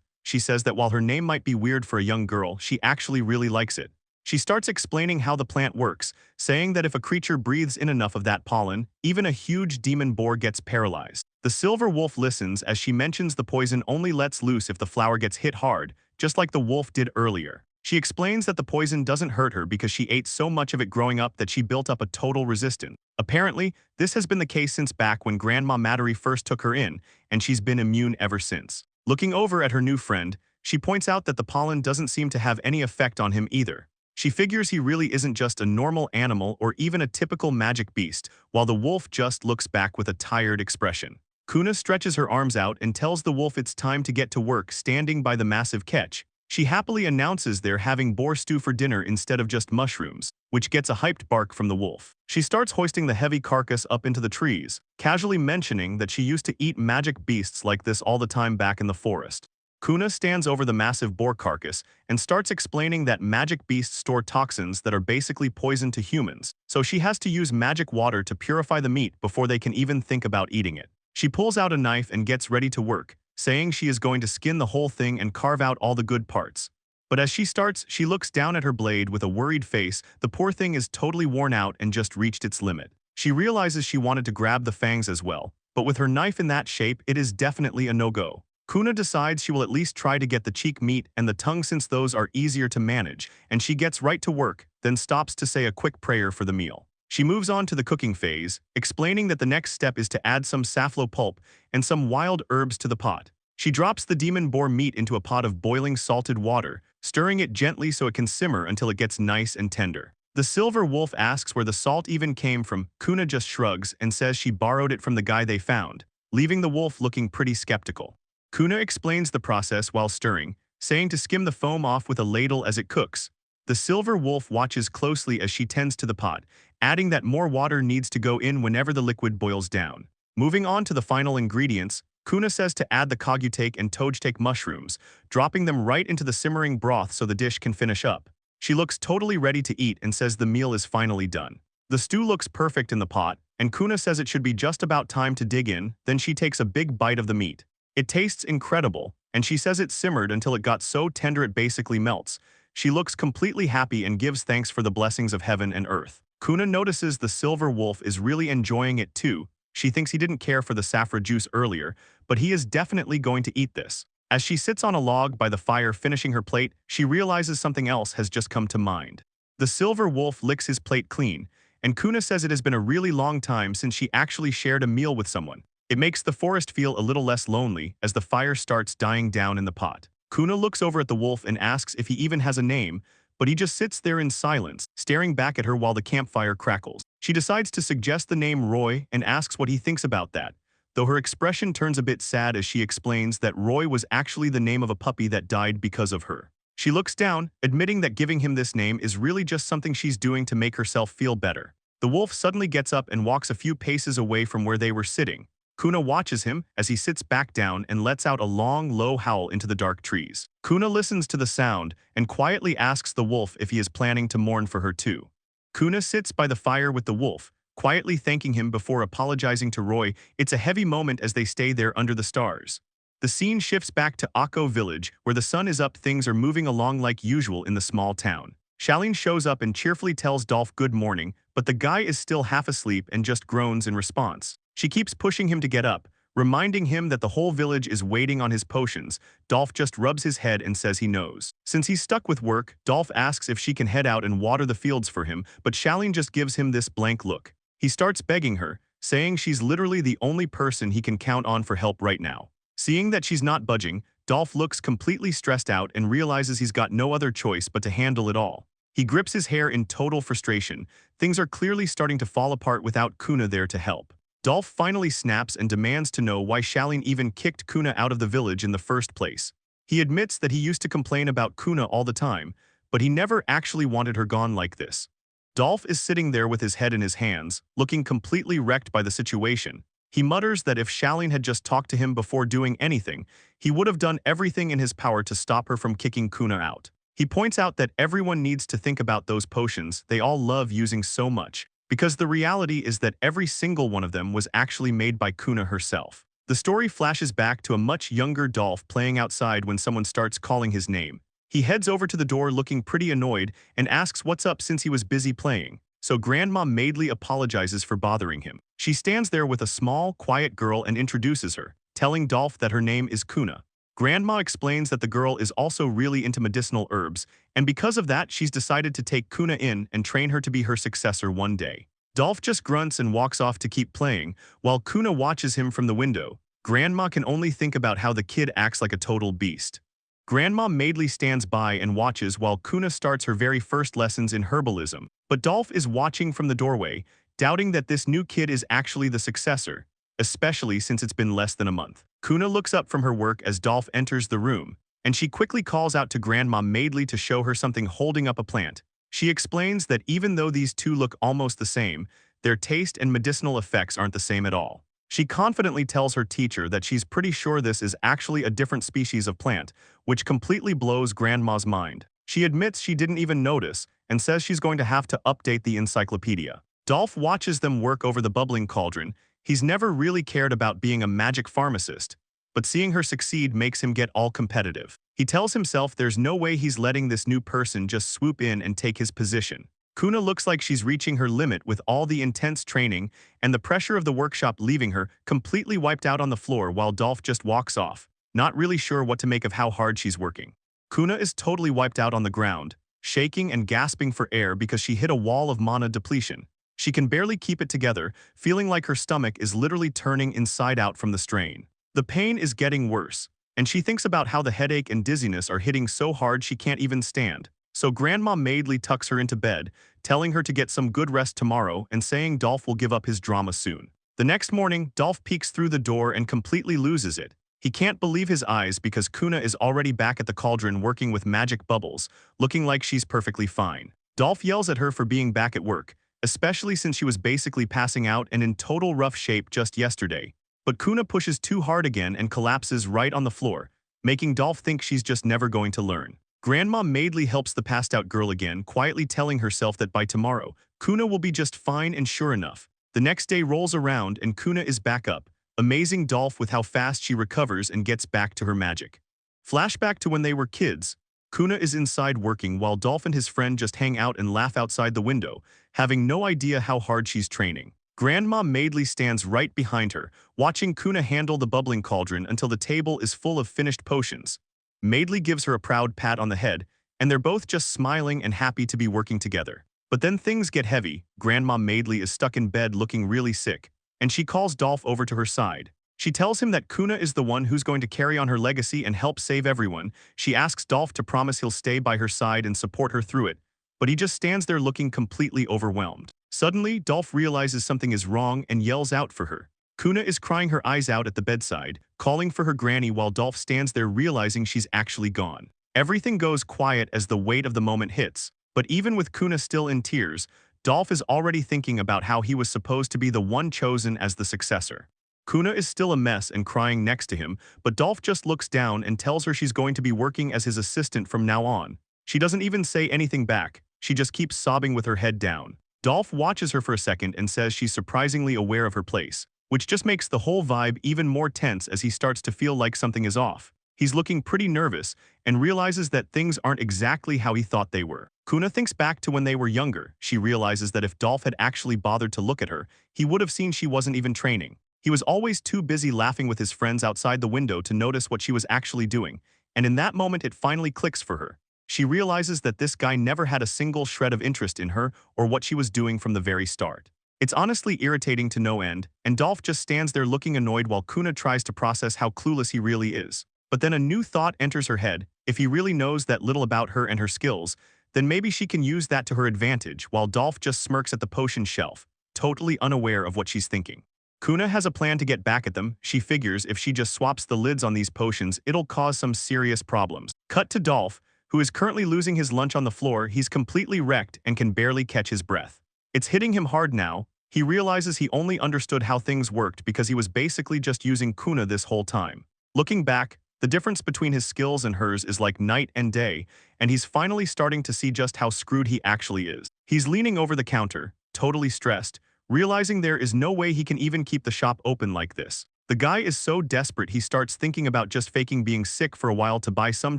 She says that while her name might be weird for a young girl, she actually really likes it. She starts explaining how the plant works, saying that if a creature breathes in enough of that pollen, even a huge demon boar gets paralyzed. The silver wolf listens as she mentions the poison only lets loose if the flower gets hit hard, just like the wolf did earlier. She explains that the poison doesn't hurt her because she ate so much of it growing up that she built up a total resistance. Apparently, this has been the case since back when Grandma Madary first took her in, and she's been immune ever since. Looking over at her new friend, she points out that the pollen doesn't seem to have any effect on him either. She figures he really isn't just a normal animal or even a typical magic beast, while the wolf just looks back with a tired expression. Kuna stretches her arms out and tells the wolf it's time to get to work standing by the massive catch. She happily announces they're having boar stew for dinner instead of just mushrooms, which gets a hyped bark from the wolf. She starts hoisting the heavy carcass up into the trees, casually mentioning that she used to eat magic beasts like this all the time back in the forest. Kuna stands over the massive boar carcass and starts explaining that magic beasts store toxins that are basically poison to humans, so she has to use magic water to purify the meat before they can even think about eating it. She pulls out a knife and gets ready to work, saying she is going to skin the whole thing and carve out all the good parts. But as she starts, she looks down at her blade with a worried face. The poor thing is totally worn out and just reached its limit. She realizes she wanted to grab the fangs as well, but with her knife in that shape, it is definitely a no-go. Kuna decides she will at least try to get the cheek meat and the tongue since those are easier to manage, and she gets right to work, then stops to say a quick prayer for the meal. She moves on to the cooking phase, explaining that the next step is to add some safflow pulp and some wild herbs to the pot. She drops the demon boar meat into a pot of boiling salted water, stirring it gently so it can simmer until it gets nice and tender. The silver wolf asks where the salt even came from. Kuna just shrugs and says she borrowed it from the guy they found, leaving the wolf looking pretty skeptical. Kuna explains the process while stirring, saying to skim the foam off with a ladle as it cooks. The silver wolf watches closely as she tends to the pot, adding that more water needs to go in whenever the liquid boils down. Moving on to the final ingredients, Kuna says to add the kogutake and tojtake mushrooms, dropping them right into the simmering broth so the dish can finish up. She looks totally ready to eat and says the meal is finally done. The stew looks perfect in the pot, and Kuna says it should be just about time to dig in. Then she takes a big bite of the meat. It tastes incredible, and she says it simmered until it got so tender it basically melts. She looks completely happy and gives thanks for the blessings of heaven and earth. Kuna notices the silver wolf is really enjoying it too. She thinks he didn't care for the saffron juice earlier, but he is definitely going to eat this. As she sits on a log by the fire finishing her plate, she realizes something else has just come to mind. The silver wolf licks his plate clean, and Kuna says it has been a really long time since she actually shared a meal with someone. It makes the forest feel a little less lonely as the fire starts dying down in the pot. Kuna looks over at the wolf and asks if he even has a name, but he just sits there in silence, staring back at her while the campfire crackles. She decides to suggest the name Roy and asks what he thinks about that, though her expression turns a bit sad as she explains that Roy was actually the name of a puppy that died because of her. She looks down, admitting that giving him this name is really just something she's doing to make herself feel better. The wolf suddenly gets up and walks a few paces away from where they were sitting. Kuna watches him as he sits back down and lets out a long, low howl into the dark trees. Kuna listens to the sound and quietly asks the wolf if he is planning to mourn for her too. Kuna sits by the fire with the wolf, quietly thanking him before apologizing to Roy. It's a heavy moment as they stay there under the stars. The scene shifts back to Akko village, where the sun is up. Things are moving along like usual in the small town. Shaline shows up and cheerfully tells Dolph good morning, but the guy is still half asleep and just groans in response. She keeps pushing him to get up, Reminding him that the whole village is waiting on his potions, Dolph just rubs his head and says he knows. Since he's stuck with work, Dolph asks if she can head out and water the fields for him, but Shaline just gives him this blank look. He starts begging her, saying she's literally the only person he can count on for help right now. Seeing that she's not budging, Dolph looks completely stressed out and realizes he's got no other choice but to handle it all. He grips his hair in total frustration. Things are clearly starting to fall apart without Kuna there to help. Dolph finally snaps and demands to know why Shaline even kicked Kuna out of the village in the first place. He admits that he used to complain about Kuna all the time, but he never actually wanted her gone like this. Dolph is sitting there with his head in his hands, looking completely wrecked by the situation. He mutters that if Shaline had just talked to him before doing anything, he would have done everything in his power to stop her from kicking Kuna out. He points out that everyone needs to think about those potions they all love using so much, because the reality is that every single one of them was actually made by Kuna herself. The story flashes back to a much younger Dolph playing outside when someone starts calling his name. He heads over to the door looking pretty annoyed and asks what's up since he was busy playing, so Grandma Maidley apologizes for bothering him. She stands there with a small, quiet girl and introduces her, telling Dolph that her name is Kuna. Grandma explains that the girl is also really into medicinal herbs, and because of that she's decided to take Kuna in and train her to be her successor one day. Dolph just grunts and walks off to keep playing, while Kuna watches him from the window. Grandma can only think about how the kid acts like a total beast. Grandma Maidley stands by and watches while Kuna starts her very first lessons in herbalism, but Dolph is watching from the doorway, doubting that this new kid is actually the successor, especially since it's been less than a month. Kuna looks up from her work as Dolph enters the room, and she quickly calls out to Grandma Maidley to show her something holding up a plant. She explains that even though these two look almost the same, their taste and medicinal effects aren't the same at all. She confidently tells her teacher that she's pretty sure this is actually a different species of plant, which completely blows Grandma's mind. She admits she didn't even notice and says she's going to have to update the encyclopedia. Dolph watches them work over the bubbling cauldron. He's never really cared about being a magic pharmacist, but seeing her succeed makes him get all competitive. He tells himself there's no way he's letting this new person just swoop in and take his position. Kuna looks like she's reaching her limit with all the intense training and the pressure of the workshop leaving her completely wiped out on the floor while Dolph just walks off, not really sure what to make of how hard she's working. Kuna is totally wiped out on the ground, shaking and gasping for air because she hit a wall of mana depletion. She can barely keep it together, feeling like her stomach is literally turning inside out from the strain. The pain is getting worse, and she thinks about how the headache and dizziness are hitting so hard she can't even stand. So Grandma Maidley tucks her into bed, telling her to get some good rest tomorrow and saying Dolph will give up his drama soon. The next morning, Dolph peeks through the door and completely loses it. He can't believe his eyes because Kuna is already back at the cauldron working with magic bubbles, looking like she's perfectly fine. Dolph yells at her for being back at work, especially since she was basically passing out and in total rough shape just yesterday. But Kuna pushes too hard again and collapses right on the floor, making Dolph think she's just never going to learn. Grandma Maidley helps the passed-out girl again, quietly telling herself that by tomorrow, Kuna will be just fine, and sure enough, the next day rolls around and Kuna is back up, amazing Dolph with how fast she recovers and gets back to her magic. Flashback to when they were kids. Kuna is inside working while Dolph and his friend just hang out and laugh outside the window, having no idea how hard she's training. Grandma Maidley stands right behind her, watching Kuna handle the bubbling cauldron until the table is full of finished potions. Maidley gives her a proud pat on the head, and they're both just smiling and happy to be working together. But then things get heavy. Grandma Maidley is stuck in bed looking really sick, and she calls Dolph over to her side. She tells him that Kuna is the one who's going to carry on her legacy and help save everyone. She asks Dolph to promise he'll stay by her side and support her through it, but he just stands there looking completely overwhelmed. Suddenly, Dolph realizes something is wrong and yells out for her. Kuna is crying her eyes out at the bedside, calling for her granny while Dolph stands there realizing she's actually gone. Everything goes quiet as the weight of the moment hits, but even with Kuna still in tears, Dolph is already thinking about how he was supposed to be the one chosen as the successor. Kuna is still a mess and crying next to him, but Dolph just looks down and tells her she's going to be working as his assistant from now on. She doesn't even say anything back, she just keeps sobbing with her head down. Dolph watches her for a second and says she's surprisingly aware of her place, which just makes the whole vibe even more tense as he starts to feel like something is off. He's looking pretty nervous and realizes that things aren't exactly how he thought they were. Kuna thinks back to when they were younger. She realizes that if Dolph had actually bothered to look at her, he would have seen she wasn't even training. He was always too busy laughing with his friends outside the window to notice what she was actually doing, and in that moment it finally clicks for her. She realizes that this guy never had a single shred of interest in her or what she was doing from the very start. It's honestly irritating to no end, and Dolph just stands there looking annoyed while Kuna tries to process how clueless he really is. But then a new thought enters her head. If he really knows that little about her and her skills, then maybe she can use that to her advantage, while Dolph just smirks at the potion shelf, totally unaware of what she's thinking. Kuna has a plan to get back at them. She figures if she just swaps the lids on these potions, it'll cause some serious problems. Cut to Dolph, who is currently losing his lunch on the floor. He's completely wrecked and can barely catch his breath. It's hitting him hard now. He realizes he only understood how things worked because he was basically just using Kuna this whole time. Looking back, the difference between his skills and hers is like night and day, and he's finally starting to see just how screwed he actually is. He's leaning over the counter, totally stressed, realizing there is no way he can even keep the shop open like this. The guy is so desperate he starts thinking about just faking being sick for a while to buy some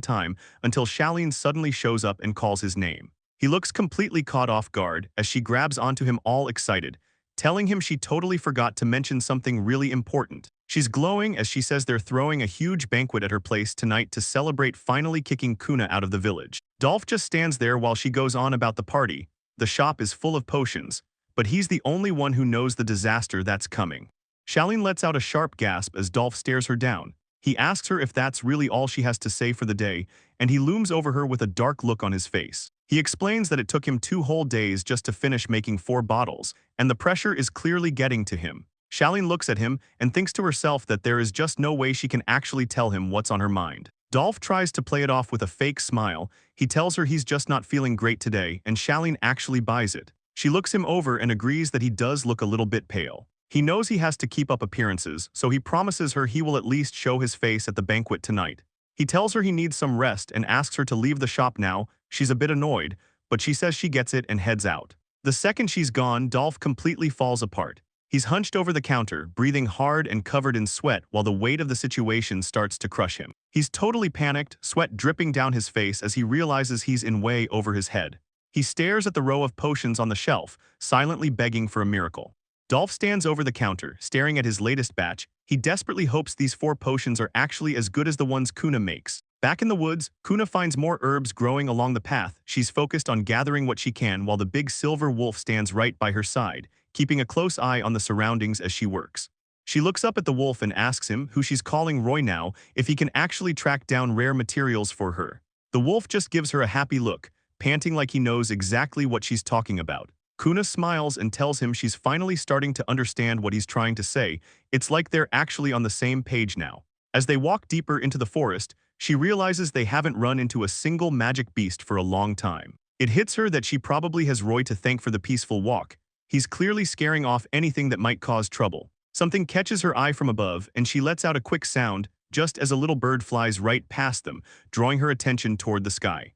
time until Shaleen suddenly shows up and calls his name. He looks completely caught off guard as she grabs onto him all excited, telling him she totally forgot to mention something really important. She's glowing as she says they're throwing a huge banquet at her place tonight to celebrate finally kicking Kuna out of the village. Dolph just stands there while she goes on about the party. The shop is full of potions, but he's the only one who knows the disaster that's coming. Shaleen lets out a sharp gasp as Dolph stares her down. He asks her if that's really all she has to say for the day, and he looms over her with a dark look on his face. He explains that it took him 2 whole days just to finish making 4 bottles, and the pressure is clearly getting to him. Shaleen looks at him and thinks to herself that there is just no way she can actually tell him what's on her mind. Dolph tries to play it off with a fake smile. He tells her he's just not feeling great today, and Shaleen actually buys it. She looks him over and agrees that he does look a little bit pale. He knows he has to keep up appearances, so he promises her he will at least show his face at the banquet tonight. He tells her he needs some rest and asks her to leave the shop now. She's a bit annoyed, but she says she gets it and heads out. The second she's gone, Dolph completely falls apart. He's hunched over the counter, breathing hard and covered in sweat while the weight of the situation starts to crush him. He's totally panicked, sweat dripping down his face as he realizes he's in way over his head. He stares at the row of potions on the shelf, silently begging for a miracle. Dolph stands over the counter, staring at his latest batch. He desperately hopes these 4 potions are actually as good as the ones Kuna makes. Back in the woods, Kuna finds more herbs growing along the path. She's focused on gathering what she can while the big silver wolf stands right by her side, keeping a close eye on the surroundings as she works. She looks up at the wolf and asks him, who she's calling Roy now, if he can actually track down rare materials for her. The wolf just gives her a happy look, panting like he knows exactly what she's talking about. Kuna smiles and tells him she's finally starting to understand what he's trying to say. It's like they're actually on the same page now. As they walk deeper into the forest, she realizes they haven't run into a single magic beast for a long time. It hits her that she probably has Roy to thank for the peaceful walk. He's clearly scaring off anything that might cause trouble. Something catches her eye from above, and she lets out a quick sound just as a little bird flies right past them, drawing her attention toward the sky.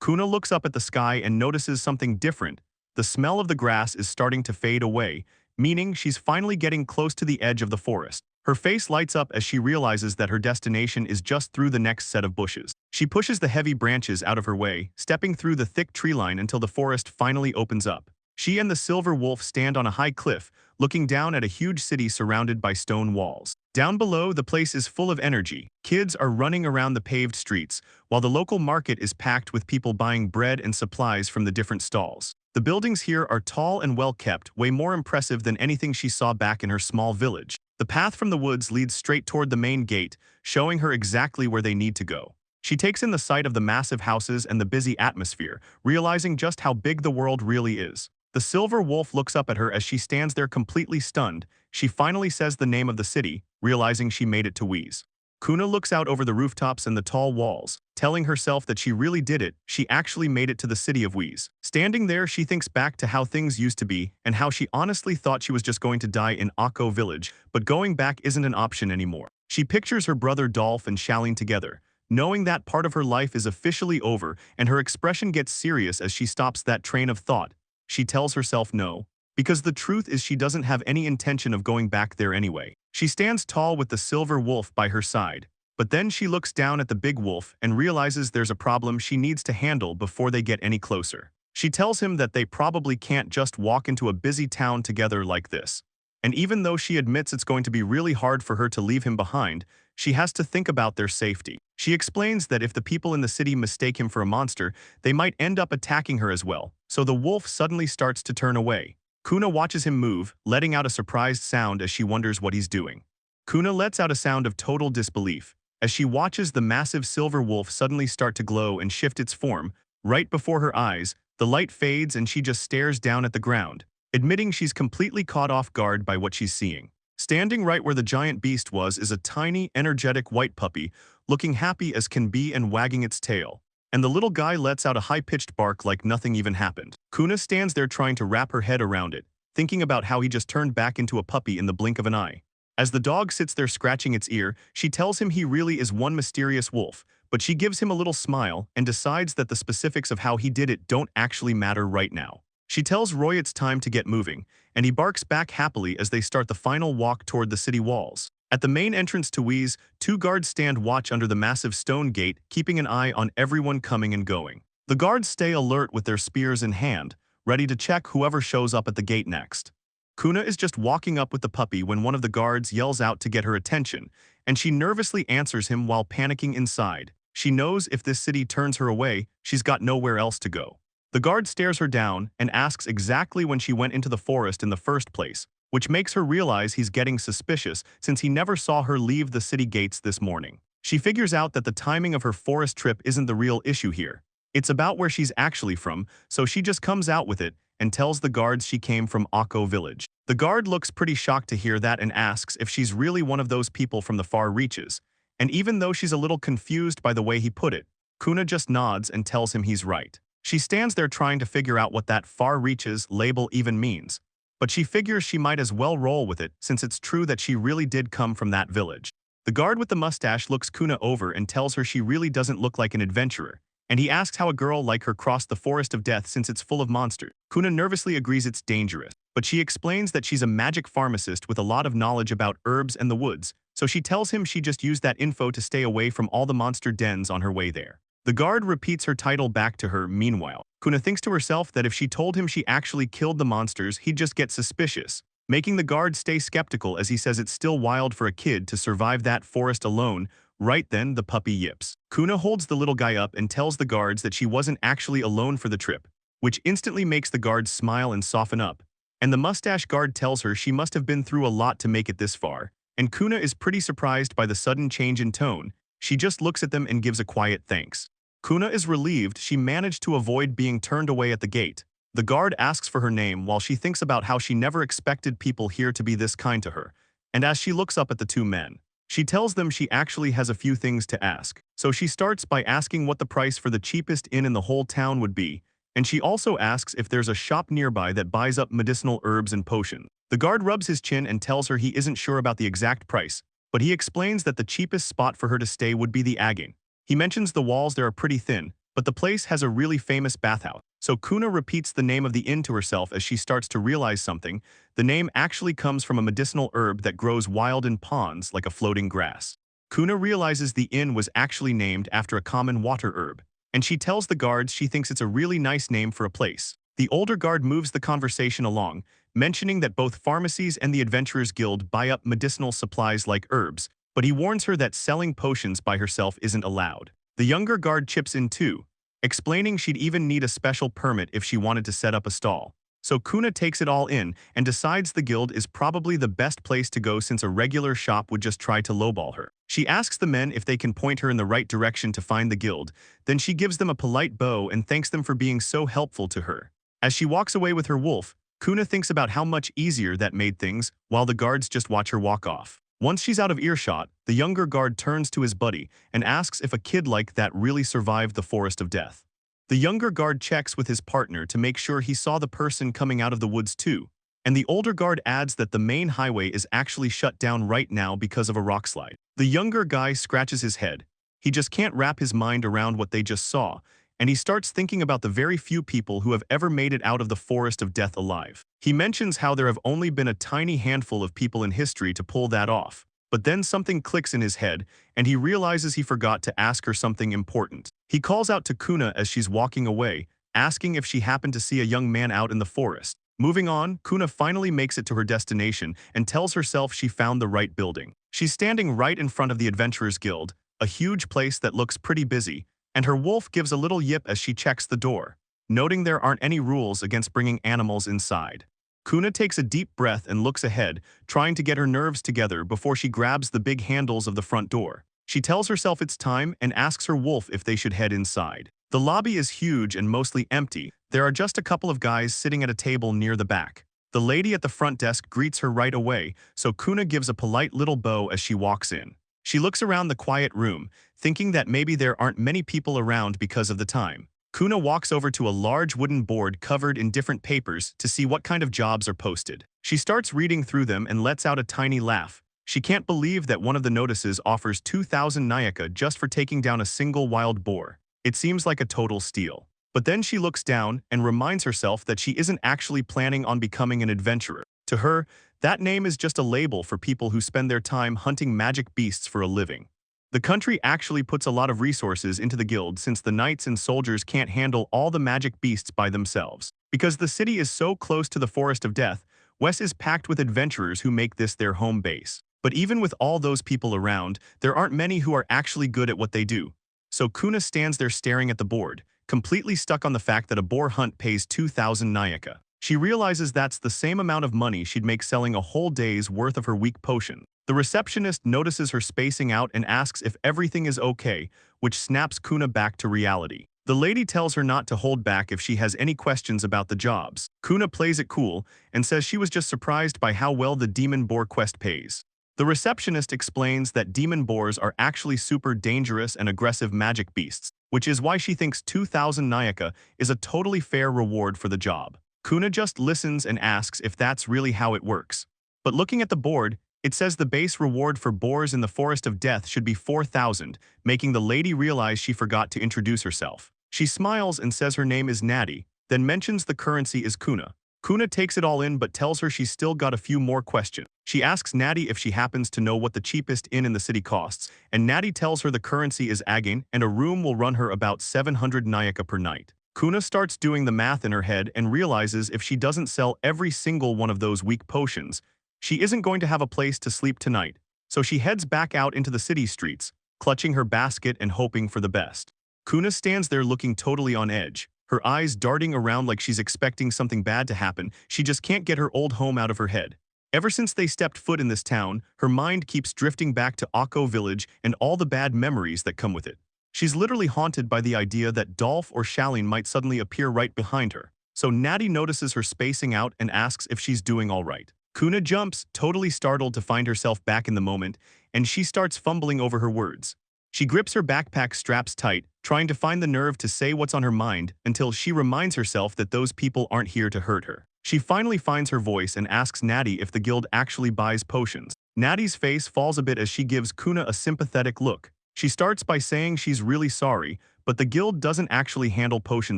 Kuna looks up at the sky and notices something different. The smell of the grass is starting to fade away, meaning she's finally getting close to the edge of the forest. Her face lights up as she realizes that her destination is just through the next set of bushes. She pushes the heavy branches out of her way, stepping through the thick tree line until the forest finally opens up. She and the silver wolf stand on a high cliff, looking down at a huge city surrounded by stone walls. Down below, the place is full of energy. Kids are running around the paved streets, while the local market is packed with people buying bread and supplies from the different stalls. The buildings here are tall and well kept, way more impressive than anything she saw back in her small village. The path from the woods leads straight toward the main gate, showing her exactly where they need to go. She takes in the sight of the massive houses and the busy atmosphere, realizing just how big the world really is. The silver wolf looks up at her as she stands there completely stunned. She finally says the name of the city, realizing she made it to Whis. Kuna looks out over the rooftops and the tall walls, telling herself that she really did it. She actually made it to the city of Whis. Standing there, she thinks back to how things used to be and how she honestly thought she was just going to die in Akko village, but going back isn't an option anymore. She pictures her brother Dolph and Shaleen together, knowing that part of her life is officially over, and her expression gets serious as she stops that train of thought. She tells herself no, because the truth is she doesn't have any intention of going back there anyway. She stands tall with the silver wolf by her side, but then she looks down at the big wolf and realizes there's a problem she needs to handle before they get any closer. She tells him that they probably can't just walk into a busy town together like this. And even though she admits it's going to be really hard for her to leave him behind, she has to think about their safety. She explains that if the people in the city mistake him for a monster, they might end up attacking her as well, so the wolf suddenly starts to turn away. Kuna watches him move, letting out a surprised sound as she wonders what he's doing. Kuna lets out a sound of total disbelief as she watches the massive silver wolf suddenly start to glow and shift its form. Right before her eyes, the light fades and she just stares down at the ground, admitting she's completely caught off guard by what she's seeing. Standing right where the giant beast was is a tiny, energetic white puppy, looking happy as can be and wagging its tail. And the little guy lets out a high-pitched bark like nothing even happened. Kuna stands there trying to wrap her head around it, thinking about how he just turned back into a puppy in the blink of an eye. As the dog sits there scratching its ear, she tells him he really is one mysterious wolf, but she gives him a little smile and decides that the specifics of how he did it don't actually matter right now. She tells Roy it's time to get moving, and he barks back happily as they start the final walk toward the city walls. At the main entrance to Whis, 2 guards stand watch under the massive stone gate, keeping an eye on everyone coming and going. The guards stay alert with their spears in hand, ready to check whoever shows up at the gate next. Kuna is just walking up with the puppy when one of the guards yells out to get her attention, and she nervously answers him while panicking inside. She knows if this city turns her away, she's got nowhere else to go. The guard stares her down and asks exactly when she went into the forest in the first place, which makes her realize he's getting suspicious since he never saw her leave the city gates this morning. She figures out that the timing of her forest trip isn't the real issue here. It's about where she's actually from, so she just comes out with it and tells the guards she came from Akko village. The guard looks pretty shocked to hear that and asks if she's really one of those people from the far reaches. And even though she's a little confused by the way he put it, Kuna just nods and tells him he's right. She stands there trying to figure out what that far reaches label even means, but she figures she might as well roll with it since it's true that she really did come from that village. The guard with the mustache looks Kuna over and tells her she really doesn't look like an adventurer, and he asks how a girl like her crossed the forest of death since it's full of monsters. Kuna nervously agrees it's dangerous, but she explains that she's a magic pharmacist with a lot of knowledge about herbs and the woods, so she tells him she just used that info to stay away from all the monster dens on her way there. The guard repeats her title back to her. Meanwhile, Kuna thinks to herself that if she told him she actually killed the monsters, he'd just get suspicious, making the guard stay skeptical as he says it's still wild for a kid to survive that forest alone. Right then, the puppy yips. Kuna holds the little guy up and tells the guards that she wasn't actually alone for the trip, which instantly makes the guards smile and soften up. And the mustache guard tells her she must have been through a lot to make it this far, and Kuna is pretty surprised by the sudden change in tone. She just looks at them and gives a quiet thanks. Kuna is relieved she managed to avoid being turned away at the gate. The guard asks for her name while she thinks about how she never expected people here to be this kind to her, and as she looks up at the 2 men, she tells them she actually has a few things to ask. So she starts by asking what the price for the cheapest inn in the whole town would be, and she also asks if there's a shop nearby that buys up medicinal herbs and potions. The guard rubs his chin and tells her he isn't sure about the exact price, but he explains that the cheapest spot for her to stay would be the Agane. He mentions the walls there are pretty thin, but the place has a really famous bathhouse. So Kuna repeats the name of the inn to herself as she starts to realize something. The name actually comes from a medicinal herb that grows wild in ponds like a floating grass. Kuna realizes the inn was actually named after a common water herb, and she tells the guards she thinks it's a really nice name for a place. The older guard moves the conversation along, mentioning that both pharmacies and the Adventurers Guild buy up medicinal supplies like herbs, but he warns her that selling potions by herself isn't allowed. The younger guard chips in too, explaining she'd even need a special permit if she wanted to set up a stall. So Kuna takes it all in and decides the guild is probably the best place to go since a regular shop would just try to lowball her. She asks the men if they can point her in the right direction to find the guild, then she gives them a polite bow and thanks them for being so helpful to her. As she walks away with her wolf, Kuna thinks about how much easier that made things, while the guards just watch her walk off. Once she's out of earshot, the younger guard turns to his buddy and asks if a kid like that really survived the forest of death. The younger guard checks with his partner to make sure he saw the person coming out of the woods too, and the older guard adds that the main highway is actually shut down right now because of a rockslide. The younger guy scratches his head. He just can't wrap his mind around what they just saw, and he starts thinking about the very few people who have ever made it out of the forest of death alive. He mentions how there have only been a tiny handful of people in history to pull that off, but then something clicks in his head, and he realizes he forgot to ask her something important. He calls out to Kuna as she's walking away, asking if she happened to see a young man out in the forest. Moving on, Kuna finally makes it to her destination and tells herself she found the right building. She's standing right in front of the Adventurers Guild, a huge place that looks pretty busy, and her wolf gives a little yip as she checks the door, noting there aren't any rules against bringing animals inside. Kuna takes a deep breath and looks ahead, trying to get her nerves together before she grabs the big handles of the front door. She tells herself it's time and asks her wolf if they should head inside. The lobby is huge and mostly empty. There are just a couple of guys sitting at a table near the back. The lady at the front desk greets her right away, so Kuna gives a polite little bow as she walks in. She looks around the quiet room, thinking that maybe there aren't many people around because of the time. Kuna walks over to a large wooden board covered in different papers to see what kind of jobs are posted. She starts reading through them and lets out a tiny laugh. She can't believe that one of the notices offers 2,000 Nayaka just for taking down a single wild boar. It seems like a total steal. But then she looks down and reminds herself that she isn't actually planning on becoming an adventurer. To her, that name is just a label for people who spend their time hunting magic beasts for a living. The country actually puts a lot of resources into the guild since the knights and soldiers can't handle all the magic beasts by themselves. Because the city is so close to the Forest of Death, Whis is packed with adventurers who make this their home base. But even with all those people around, there aren't many who are actually good at what they do. So Kuna stands there staring at the board, completely stuck on the fact that a boar hunt pays 2,000 Nayaka. She realizes that's the same amount of money she'd make selling a whole day's worth of her weak potion. The receptionist notices her spacing out and asks if everything is okay, which snaps Kuna back to reality. The lady tells her not to hold back if she has any questions about the jobs. Kuna plays it cool and says she was just surprised by how well the demon boar quest pays. The receptionist explains that demon boars are actually super dangerous and aggressive magic beasts, which is why she thinks 2,000 Nayaka is a totally fair reward for the job. Kuna just listens and asks if that's really how it works. But looking at the board, it says the base reward for boars in the Forest of Death should be 4,000, making the lady realize she forgot to introduce herself. She smiles and says her name is Natty, then mentions the currency is Kuna. Kuna takes it all in but tells her she's still got a few more questions. She asks Natty if she happens to know what the cheapest inn in the city costs, and Natty tells her the currency is again and a room will run her about 700 Nayaka per night. Kuna starts doing the math in her head and realizes if she doesn't sell every single one of those weak potions, she isn't going to have a place to sleep tonight, so she heads back out into the city streets, clutching her basket and hoping for the best. Kuna stands there looking totally on edge, her eyes darting around like she's expecting something bad to happen. She just can't get her old home out of her head. Ever since they stepped foot in this town, her mind keeps drifting back to Akko village and all the bad memories that come with it. She's literally haunted by the idea that Dolph or Shalin might suddenly appear right behind her. So Natty notices her spacing out and asks if she's doing all right. Kuna jumps, totally startled to find herself back in the moment, and she starts fumbling over her words. She grips her backpack straps tight, trying to find the nerve to say what's on her mind until she reminds herself that those people aren't here to hurt her. She finally finds her voice and asks Natty if the guild actually buys potions. Natty's face falls a bit as she gives Kuna a sympathetic look. She starts by saying she's really sorry, but the guild doesn't actually handle potion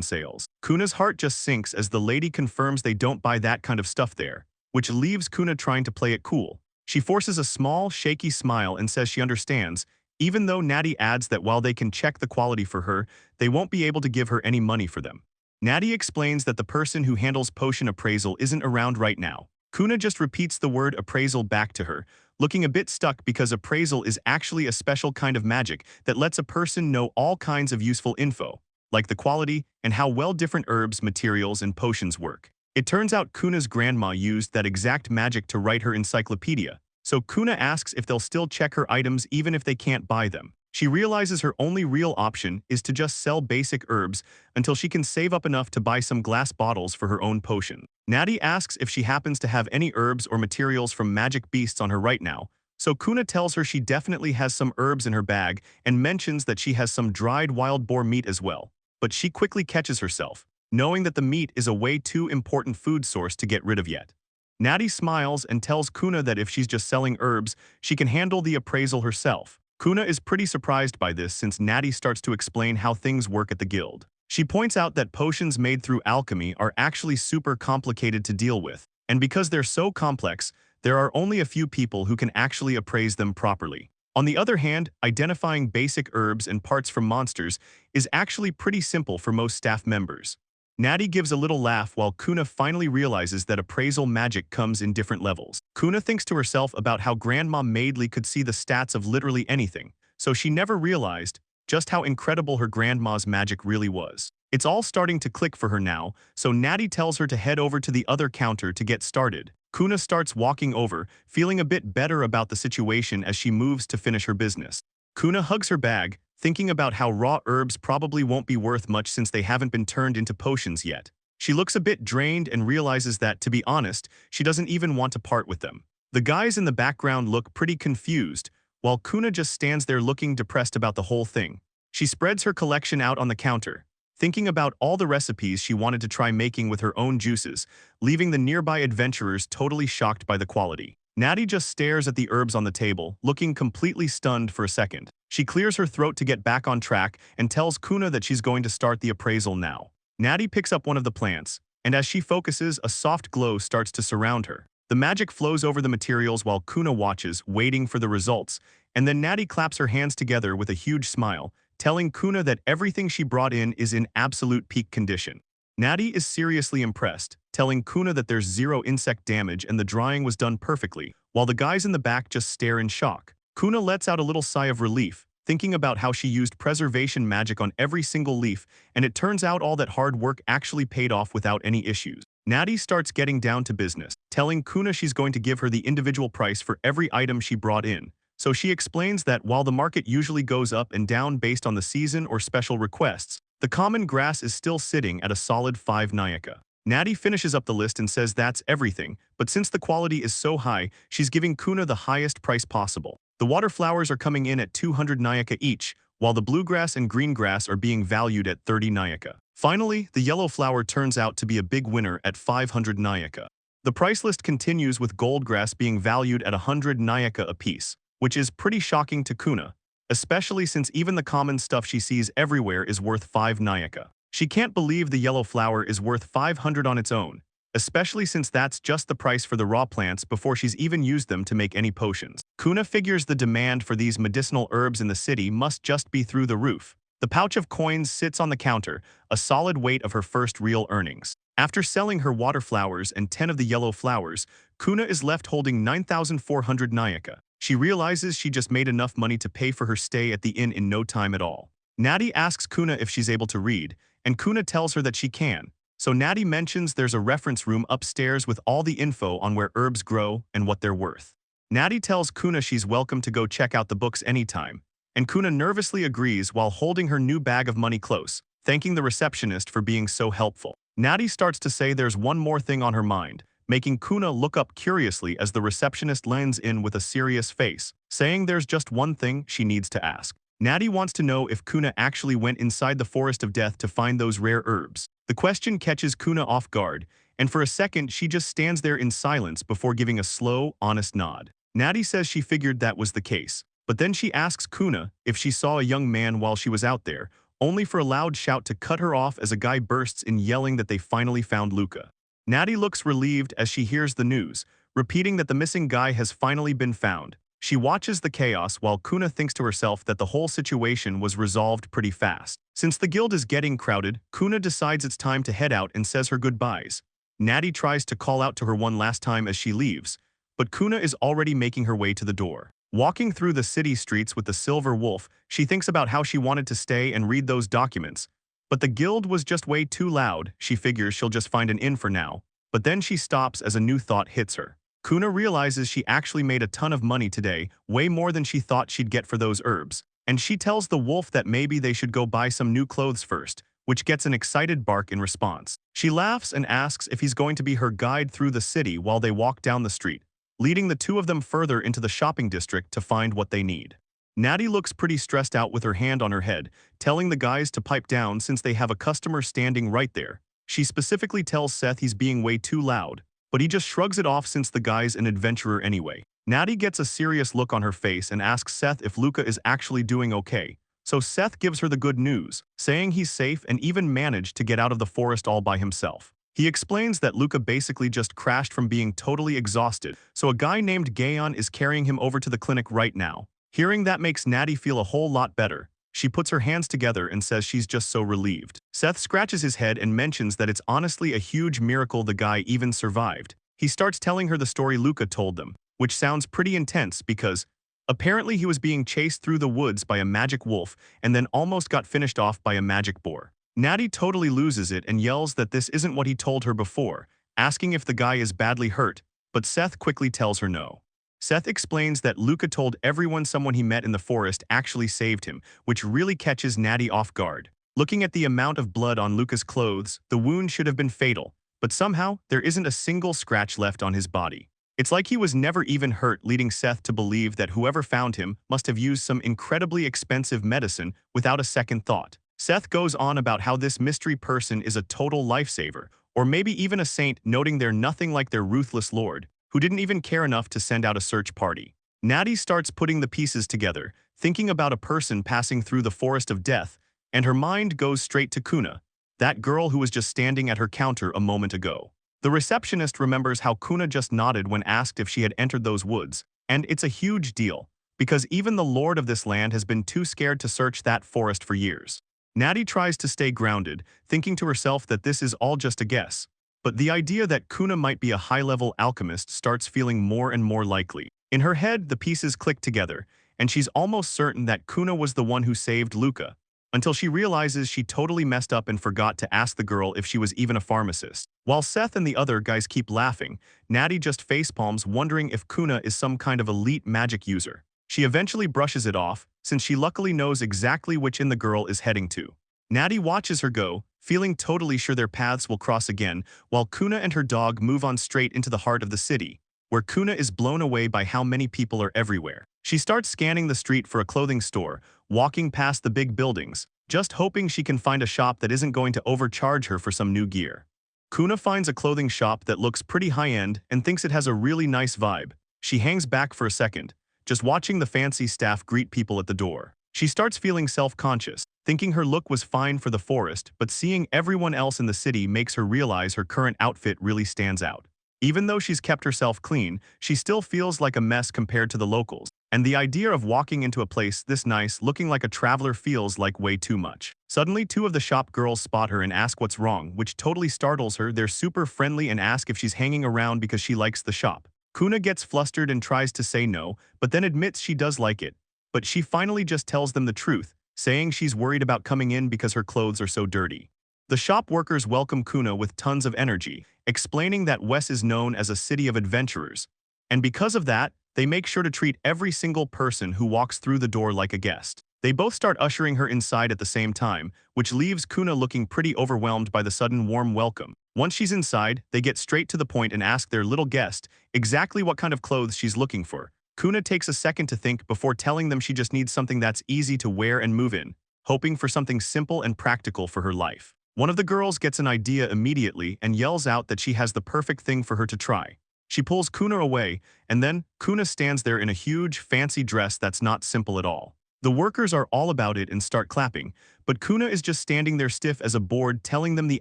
sales. Kuna's heart just sinks as the lady confirms they don't buy that kind of stuff there, which leaves Kuna trying to play it cool. She forces a small, shaky smile and says she understands, even though Natty adds that while they can check the quality for her, they won't be able to give her any money for them. Natty explains that the person who handles potion appraisal isn't around right now. Kuna just repeats the word appraisal back to her, looking a bit stuck because appraisal is actually a special kind of magic that lets a person know all kinds of useful info, like the quality and how well different herbs, materials, and potions work. It turns out Kuna's grandma used that exact magic to write her encyclopedia, so Kuna asks if they'll still check her items even if they can't buy them. She realizes her only real option is to just sell basic herbs until she can save up enough to buy some glass bottles for her own potion. Natty asks if she happens to have any herbs or materials from magic beasts on her right now, so Kuna tells her she definitely has some herbs in her bag and mentions that she has some dried wild boar meat as well. But she quickly catches herself, knowing that the meat is a way too important food source to get rid of yet. Natty smiles and tells Kuna that if she's just selling herbs, she can handle the appraisal herself. Kuna is pretty surprised by this since Natty starts to explain how things work at the guild. She points out that potions made through alchemy are actually super complicated to deal with, and because they're so complex, there are only a few people who can actually appraise them properly. On the other hand, identifying basic herbs and parts from monsters is actually pretty simple for most staff members. Natty gives a little laugh while Kuna finally realizes that appraisal magic comes in different levels. Kuna thinks to herself about how Grandma Maidley could see the stats of literally anything, so she never realized just how incredible her grandma's magic really was. It's all starting to click for her now, so Natty tells her to head over to the other counter to get started. Kuna starts walking over, feeling a bit better about the situation as she moves to finish her business. Kuna hugs her bag, thinking about how raw herbs probably won't be worth much since they haven't been turned into potions yet. She looks a bit drained and realizes that, to be honest, she doesn't even want to part with them. The guys in the background look pretty confused, while Kuna just stands there looking depressed about the whole thing. She spreads her collection out on the counter, thinking about all the recipes she wanted to try making with her own juices, leaving the nearby adventurers totally shocked by the quality. Natty just stares at the herbs on the table, looking completely stunned for a second. She clears her throat to get back on track and tells Kuna that she's going to start the appraisal now. Natty picks up one of the plants, and as she focuses, a soft glow starts to surround her. The magic flows over the materials while Kuna watches, waiting for the results, and then Natty claps her hands together with a huge smile, telling Kuna that everything she brought in is in absolute peak condition. Natty is seriously impressed, telling Kuna that there's zero insect damage and the drying was done perfectly, while the guys in the back just stare in shock. Kuna lets out a little sigh of relief, thinking about how she used preservation magic on every single leaf, and it turns out all that hard work actually paid off without any issues. Natty starts getting down to business, telling Kuna she's going to give her the individual price for every item she brought in. So she explains that while the market usually goes up and down based on the season or special requests, the common grass is still sitting at a solid 5 nyaka. Natty finishes up the list and says that's everything, but since the quality is so high, she's giving Kuna the highest price possible. The water flowers are coming in at 200 nyaka each, while the bluegrass and green grass are being valued at 30 nyaka. Finally, the yellow flower turns out to be a big winner at 500 nyaka. The price list continues with gold grass being valued at 100 nyaka apiece, which is pretty shocking to Kuna, especially since even the common stuff she sees everywhere is worth 5 nyaka. She can't believe the yellow flower is worth 500 on its own, especially since that's just the price for the raw plants before she's even used them to make any potions. Kuna figures the demand for these medicinal herbs in the city must just be through the roof. The pouch of coins sits on the counter, a solid weight of her first real earnings. After selling her water flowers and 10 of the yellow flowers, Kuna is left holding 9,400 nyaka. She realizes she just made enough money to pay for her stay at the inn in no time at all. Natty asks Kuna if she's able to read, and Kuna tells her that she can. So Natty mentions there's a reference room upstairs with all the info on where herbs grow and what they're worth. Natty tells Kuna she's welcome to go check out the books anytime, and Kuna nervously agrees while holding her new bag of money close, thanking the receptionist for being so helpful. Natty starts to say there's one more thing on her mind, making Kuna look up curiously as the receptionist lends in with a serious face, saying there's just one thing she needs to ask. Natty wants to know if Kuna actually went inside the Forest of Death to find those rare herbs. The question catches Kuna off guard, and for a second she just stands there in silence before giving a slow, honest nod. Natty says she figured that was the case, but then she asks Kuna if she saw a young man while she was out there, only for a loud shout to cut her off as a guy bursts in yelling that they finally found Luca. Natty looks relieved as she hears the news, repeating that the missing guy has finally been found. She watches the chaos while Kuna thinks to herself that the whole situation was resolved pretty fast. Since the guild is getting crowded, Kuna decides it's time to head out and says her goodbyes. Natty tries to call out to her one last time as she leaves, but Kuna is already making her way to the door. Walking through the city streets with the silver wolf, she thinks about how she wanted to stay and read those documents, but the guild was just way too loud. She figures she'll just find an inn for now, but then she stops as a new thought hits her. Kuna realizes she actually made a ton of money today, way more than she thought she'd get for those herbs, and she tells the wolf that maybe they should go buy some new clothes first, which gets an excited bark in response. She laughs and asks if he's going to be her guide through the city while they walk down the street, leading the two of them further into the shopping district to find what they need. Natty looks pretty stressed out with her hand on her head, telling the guys to pipe down since they have a customer standing right there. She specifically tells Seth he's being way too loud, but he just shrugs it off since the guy's an adventurer anyway. Natty gets a serious look on her face and asks Seth if Luca is actually doing okay. So Seth gives her the good news, saying he's safe and even managed to get out of the forest all by himself. He explains that Luca basically just crashed from being totally exhausted, so a guy named Gaon is carrying him over to the clinic right now. Hearing that makes Natty feel a whole lot better. She puts her hands together and says she's just so relieved. Seth scratches his head and mentions that it's honestly a huge miracle the guy even survived. He starts telling her the story Luca told them, which sounds pretty intense because apparently he was being chased through the woods by a magic wolf and then almost got finished off by a magic boar. Natty totally loses it and yells that this isn't what he told her before, asking if the guy is badly hurt, but Seth quickly tells her no. Seth explains that Luca told everyone someone he met in the forest actually saved him, which really catches Natty off guard. Looking at the amount of blood on Luca's clothes, the wound should have been fatal, but somehow there isn't a single scratch left on his body. It's like he was never even hurt, leading Seth to believe that whoever found him must have used some incredibly expensive medicine without a second thought. Seth goes on about how this mystery person is a total lifesaver, or maybe even a saint, noting they're nothing like their ruthless lord, who didn't even care enough to send out a search party. Natty starts putting the pieces together, thinking about a person passing through the forest of death, and her mind goes straight to Kuna, that girl who was just standing at her counter a moment ago. The receptionist remembers how Kuna just nodded when asked if she had entered those woods, and it's a huge deal, because even the lord of this land has been too scared to search that forest for years. Natty tries to stay grounded, thinking to herself that this is all just a guess, but the idea that Kuna might be a high-level alchemist starts feeling more and more likely. In her head, the pieces click together, and she's almost certain that Kuna was the one who saved Luca, until she realizes she totally messed up and forgot to ask the girl if she was even a pharmacist. While Seth and the other guys keep laughing, Natty just facepalms, wondering if Kuna is some kind of elite magic user. She eventually brushes it off, since she luckily knows exactly which inn the girl is heading to. Natty watches her go, feeling totally sure their paths will cross again, while Kuna and her dog move on straight into the heart of the city, where Kuna is blown away by how many people are everywhere. She starts scanning the street for a clothing store, walking past the big buildings, just hoping she can find a shop that isn't going to overcharge her for some new gear. Kuna finds a clothing shop that looks pretty high-end and thinks it has a really nice vibe. She hangs back for a second, just watching the fancy staff greet people at the door. She starts feeling self-conscious, thinking her look was fine for the forest, but seeing everyone else in the city makes her realize her current outfit really stands out. Even though she's kept herself clean, she still feels like a mess compared to the locals, and the idea of walking into a place this nice looking like a traveler feels like way too much. Suddenly, two of the shop girls spot her and ask what's wrong, which totally startles her. They're super friendly and ask if she's hanging around because she likes the shop. Kuna gets flustered and tries to say no, but then admits she does like it. But she finally just tells them the truth, saying she's worried about coming in because her clothes are so dirty. The shop workers welcome Kuna with tons of energy, explaining that Whis is known as a city of adventurers, and because of that, they make sure to treat every single person who walks through the door like a guest. They both start ushering her inside at the same time, which leaves Kuna looking pretty overwhelmed by the sudden warm welcome. Once she's inside, they get straight to the point and ask their little guest exactly what kind of clothes she's looking for. Kuna takes a second to think before telling them she just needs something that's easy to wear and move in, hoping for something simple and practical for her life. One of the girls gets an idea immediately and yells out that she has the perfect thing for her to try. She pulls Kuna away, and then Kuna stands there in a huge, fancy dress that's not simple at all. The workers are all about it and start clapping, but Kuna is just standing there stiff as a board, telling them the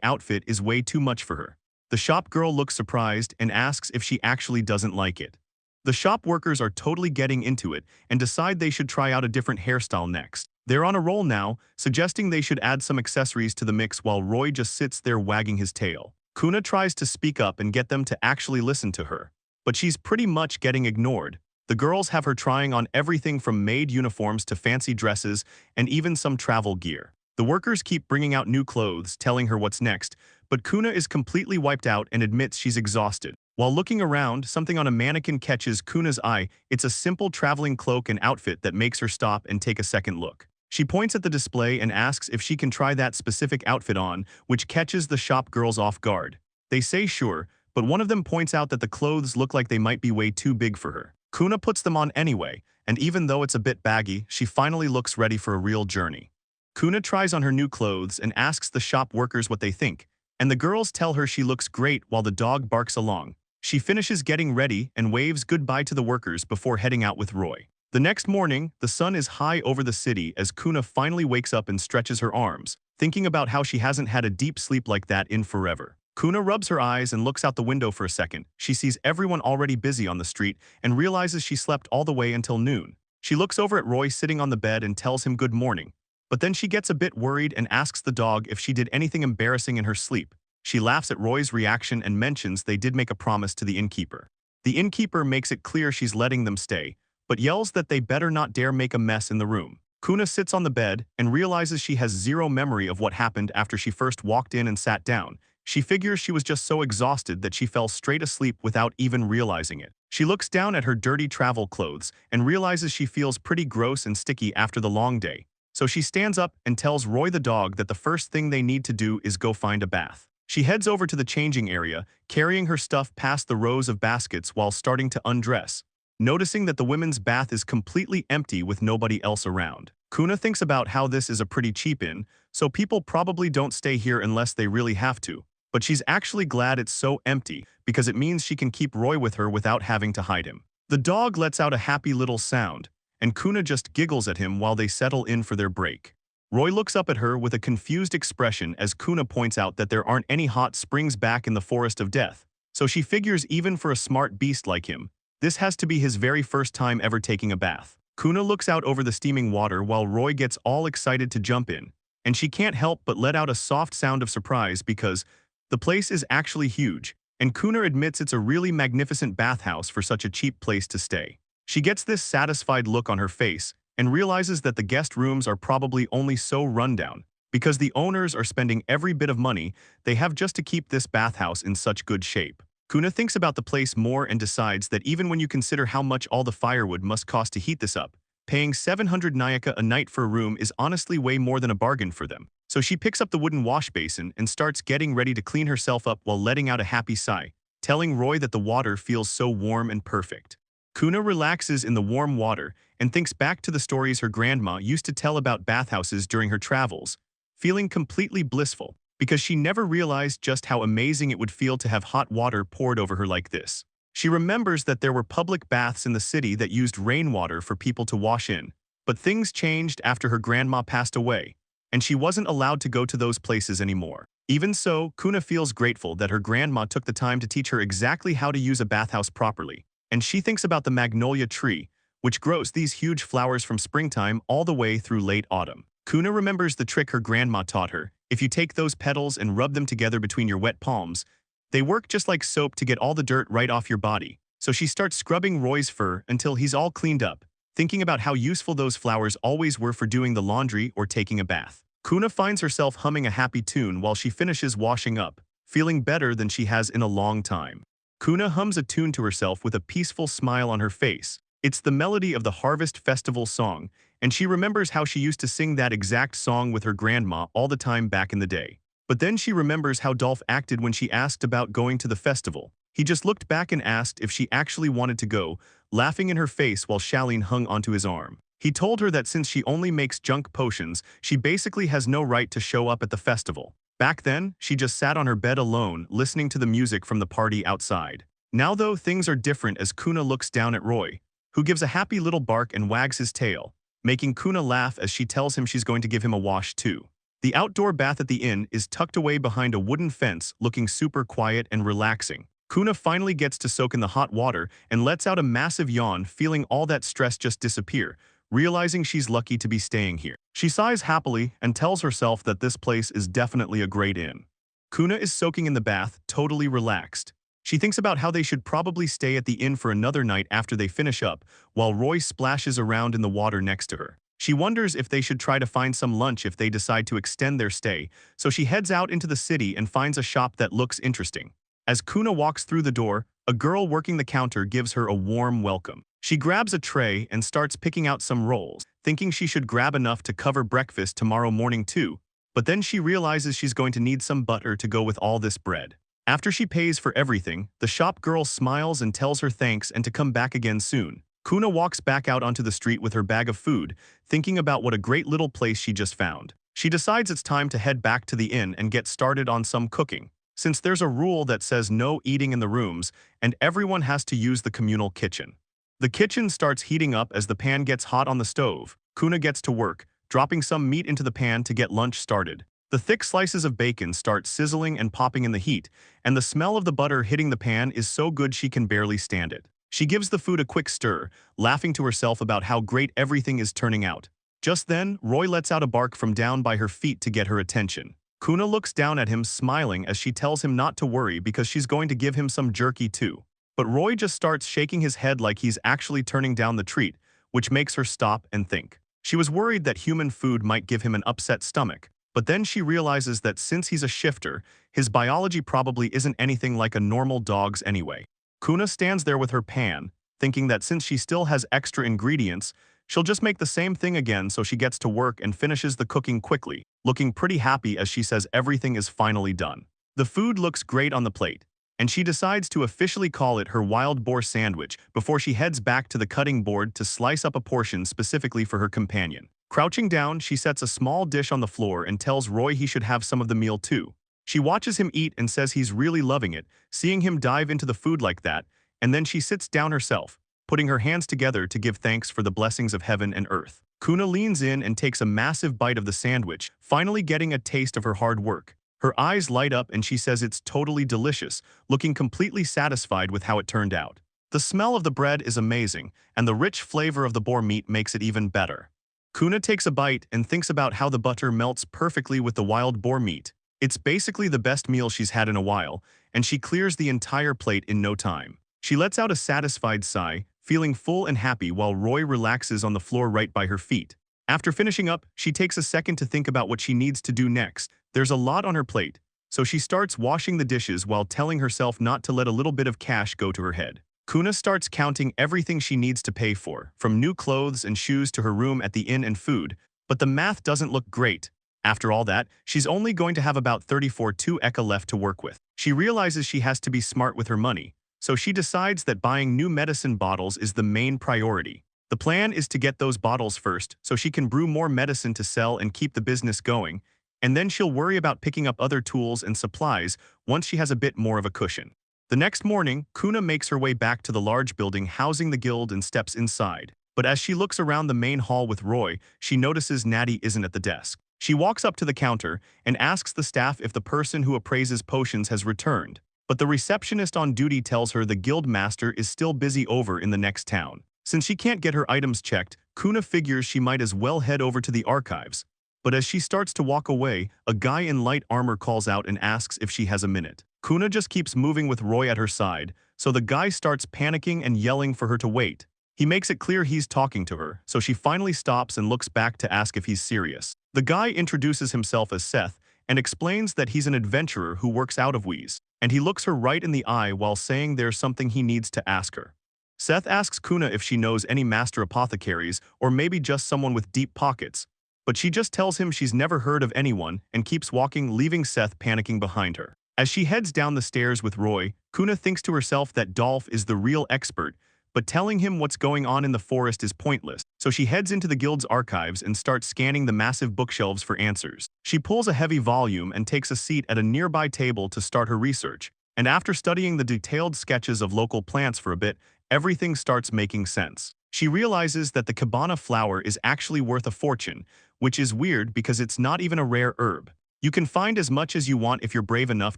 outfit is way too much for her. The shop girl looks surprised and asks if she actually doesn't like it. The shop workers are totally getting into it and decide they should try out a different hairstyle next. They're on a roll now, suggesting they should add some accessories to the mix while Roy just sits there wagging his tail. Kuna tries to speak up and get them to actually listen to her, but she's pretty much getting ignored. The girls have her trying on everything from maid uniforms to fancy dresses and even some travel gear. The workers keep bringing out new clothes, telling her what's next, but Kuna is completely wiped out and admits she's exhausted. While looking around, something on a mannequin catches Kuna's eye. It's a simple traveling cloak and outfit that makes her stop and take a second look. She points at the display and asks if she can try that specific outfit on, which catches the shop girls off guard. They say sure, but one of them points out that the clothes look like they might be way too big for her. Kuna puts them on anyway, and even though it's a bit baggy, she finally looks ready for a real journey. Kuna tries on her new clothes and asks the shop workers what they think, and the girls tell her she looks great while the dog barks along. She finishes getting ready and waves goodbye to the workers before heading out with Roy. The next morning, the sun is high over the city as Kuna finally wakes up and stretches her arms, thinking about how she hasn't had a deep sleep like that in forever. Kuna rubs her eyes and looks out the window for a second. She sees everyone already busy on the street and realizes she slept all the way until noon. She looks over at Roy sitting on the bed and tells him good morning, But then she gets a bit worried and asks the dog if she did anything embarrassing in her sleep. She laughs at Roy's reaction and mentions they did make a promise to the innkeeper. The innkeeper makes it clear she's letting them stay, but yells that they better not dare make a mess in the room. Kuna sits on the bed and realizes she has zero memory of what happened after she first walked in and sat down. She figures she was just so exhausted that she fell straight asleep without even realizing it. She looks down at her dirty travel clothes and realizes she feels pretty gross and sticky after the long day. So she stands up and tells Roy the dog that the first thing they need to do is go find a bath. She heads over to the changing area, carrying her stuff past the rows of baskets while starting to undress. Noticing that the women's bath is completely empty with nobody else around. Kuna thinks about how this is a pretty cheap inn, so people probably don't stay here unless they really have to. But she's actually glad it's so empty because it means she can keep Roy with her without having to hide him. The dog lets out a happy little sound, and Kuna just giggles at him while they settle in for their break. Roy looks up at her with a confused expression as Kuna points out that there aren't any hot springs back in the Forest of Death, so she figures even for a smart beast like him, this has to be his very first time ever taking a bath. Kuna looks out over the steaming water while Roy gets all excited to jump in, and she can't help but let out a soft sound of surprise because the place is actually huge, and Kuna admits it's a really magnificent bathhouse for such a cheap place to stay. She gets this satisfied look on her face and realizes that the guest rooms are probably only so rundown because the owners are spending every bit of money they have just to keep this bathhouse in such good shape. Kuna thinks about the place more and decides that even when you consider how much all the firewood must cost to heat this up, paying 700 nyaka a night for a room is honestly way more than a bargain for them. So she picks up the wooden wash basin and starts getting ready to clean herself up while letting out a happy sigh, telling Roy that the water feels so warm and perfect. Kuna relaxes in the warm water and thinks back to the stories her grandma used to tell about bathhouses during her travels, feeling completely blissful because she never realized just how amazing it would feel to have hot water poured over her like this. She remembers that there were public baths in the city that used rainwater for people to wash in, but things changed after her grandma passed away, and she wasn't allowed to go to those places anymore. Even so, Kuna feels grateful that her grandma took the time to teach her exactly how to use a bathhouse properly, and she thinks about the magnolia tree, which grows these huge flowers from springtime all the way through late autumn. Kuna remembers the trick her grandma taught her. If you take those petals and rub them together between your wet palms, they work just like soap to get all the dirt right off your body. So she starts scrubbing Roy's fur until he's all cleaned up, thinking about how useful those flowers always were for doing the laundry or taking a bath. Kuna finds herself humming a happy tune while she finishes washing up, feeling better than she has in a long time. Kuna hums a tune to herself with a peaceful smile on her face. It's the melody of the Harvest Festival song, and she remembers how she used to sing that exact song with her grandma all the time back in the day. But then she remembers how Dolph acted when she asked about going to the festival. He just looked back and asked if she actually wanted to go, laughing in her face while Shaline hung onto his arm. He told her that since she only makes junk potions, she basically has no right to show up at the festival. Back then, she just sat on her bed alone, listening to the music from the party outside. Now though, things are different as Kuna looks down at Roy, who gives a happy little bark and wags his tail, making Kuna laugh as she tells him she's going to give him a wash too. The outdoor bath at the inn is tucked away behind a wooden fence, looking super quiet and relaxing. Kuna finally gets to soak in the hot water and lets out a massive yawn, feeling all that stress just disappear, realizing she's lucky to be staying here. She sighs happily and tells herself that this place is definitely a great inn. Kuna is soaking in the bath, totally relaxed. She thinks about how they should probably stay at the inn for another night after they finish up, while Roy splashes around in the water next to her. She wonders if they should try to find some lunch if they decide to extend their stay, so she heads out into the city and finds a shop that looks interesting. As Kuna walks through the door, a girl working the counter gives her a warm welcome. She grabs a tray and starts picking out some rolls, thinking she should grab enough to cover breakfast tomorrow morning too, but then she realizes she's going to need some butter to go with all this bread. After she pays for everything, the shop girl smiles and tells her thanks and to come back again soon. Kuna walks back out onto the street with her bag of food, thinking about what a great little place she just found. She decides it's time to head back to the inn and get started on some cooking, since there's a rule that says no eating in the rooms and everyone has to use the communal kitchen. The kitchen starts heating up as the pan gets hot on the stove. Kuna gets to work, dropping some meat into the pan to get lunch started. The thick slices of bacon start sizzling and popping in the heat, and the smell of the butter hitting the pan is so good she can barely stand it. She gives the food a quick stir, laughing to herself about how great everything is turning out. Just then, Roy lets out a bark from down by her feet to get her attention. Kuna looks down at him smiling as she tells him not to worry because she's going to give him some jerky too. But Roy just starts shaking his head like he's actually turning down the treat, which makes her stop and think. She was worried that human food might give him an upset stomach, but then she realizes that since he's a shifter, his biology probably isn't anything like a normal dog's anyway. Kuna stands there with her pan, thinking that since she still has extra ingredients, she'll just make the same thing again so she gets to work and finishes the cooking quickly, looking pretty happy as she says everything is finally done. The food looks great on the plate, and she decides to officially call it her wild boar sandwich before she heads back to the cutting board to slice up a portion specifically for her companion. Crouching down, she sets a small dish on the floor and tells Roy he should have some of the meal too. She watches him eat and says he's really loving it, seeing him dive into the food like that, and then she sits down herself, putting her hands together to give thanks for the blessings of heaven and earth. Kuna leans in and takes a massive bite of the sandwich, finally getting a taste of her hard work. Her eyes light up and she says it's totally delicious, looking completely satisfied with how it turned out. The smell of the bread is amazing, and the rich flavor of the boar meat makes it even better. Kuna takes a bite and thinks about how the butter melts perfectly with the wild boar meat. It's basically the best meal she's had in a while, and she clears the entire plate in no time. She lets out a satisfied sigh, feeling full and happy while Roy relaxes on the floor right by her feet. After finishing up, she takes a second to think about what she needs to do next. There's a lot on her plate, so she starts washing the dishes while telling herself not to let a little bit of cash go to her head. Kuna starts counting everything she needs to pay for, from new clothes and shoes to her room at the inn and food, but the math doesn't look great. After all that, she's only going to have about 34.2 eka left to work with. She realizes she has to be smart with her money, so she decides that buying new medicine bottles is the main priority. The plan is to get those bottles first so she can brew more medicine to sell and keep the business going, and then she'll worry about picking up other tools and supplies once she has a bit more of a cushion. The next morning, Kuna makes her way back to the large building housing the guild and steps inside. But as she looks around the main hall with Roy, she notices Natty isn't at the desk. She walks up to the counter and asks the staff if the person who appraises potions has returned. But the receptionist on duty tells her the guild master is still busy over in the next town. Since she can't get her items checked, Kuna figures she might as well head over to the archives. But as she starts to walk away, a guy in light armor calls out and asks if she has a minute. Kuna just keeps moving with Roy at her side, so the guy starts panicking and yelling for her to wait. He makes it clear he's talking to her, so she finally stops and looks back to ask if he's serious. The guy introduces himself as Seth and explains that he's an adventurer who works out of Whis, and he looks her right in the eye while saying there's something he needs to ask her. Seth asks Kuna if she knows any master apothecaries or maybe just someone with deep pockets, but she just tells him she's never heard of anyone and keeps walking, leaving Seth panicking behind her. As she heads down the stairs with Roy, Kuna thinks to herself that Dolph is the real expert, but telling him what's going on in the forest is pointless, so she heads into the guild's archives and starts scanning the massive bookshelves for answers. She pulls a heavy volume and takes a seat at a nearby table to start her research, and after studying the detailed sketches of local plants for a bit, everything starts making sense. She realizes that the cabana flower is actually worth a fortune, which is weird because it's not even a rare herb. You can find as much as you want if you're brave enough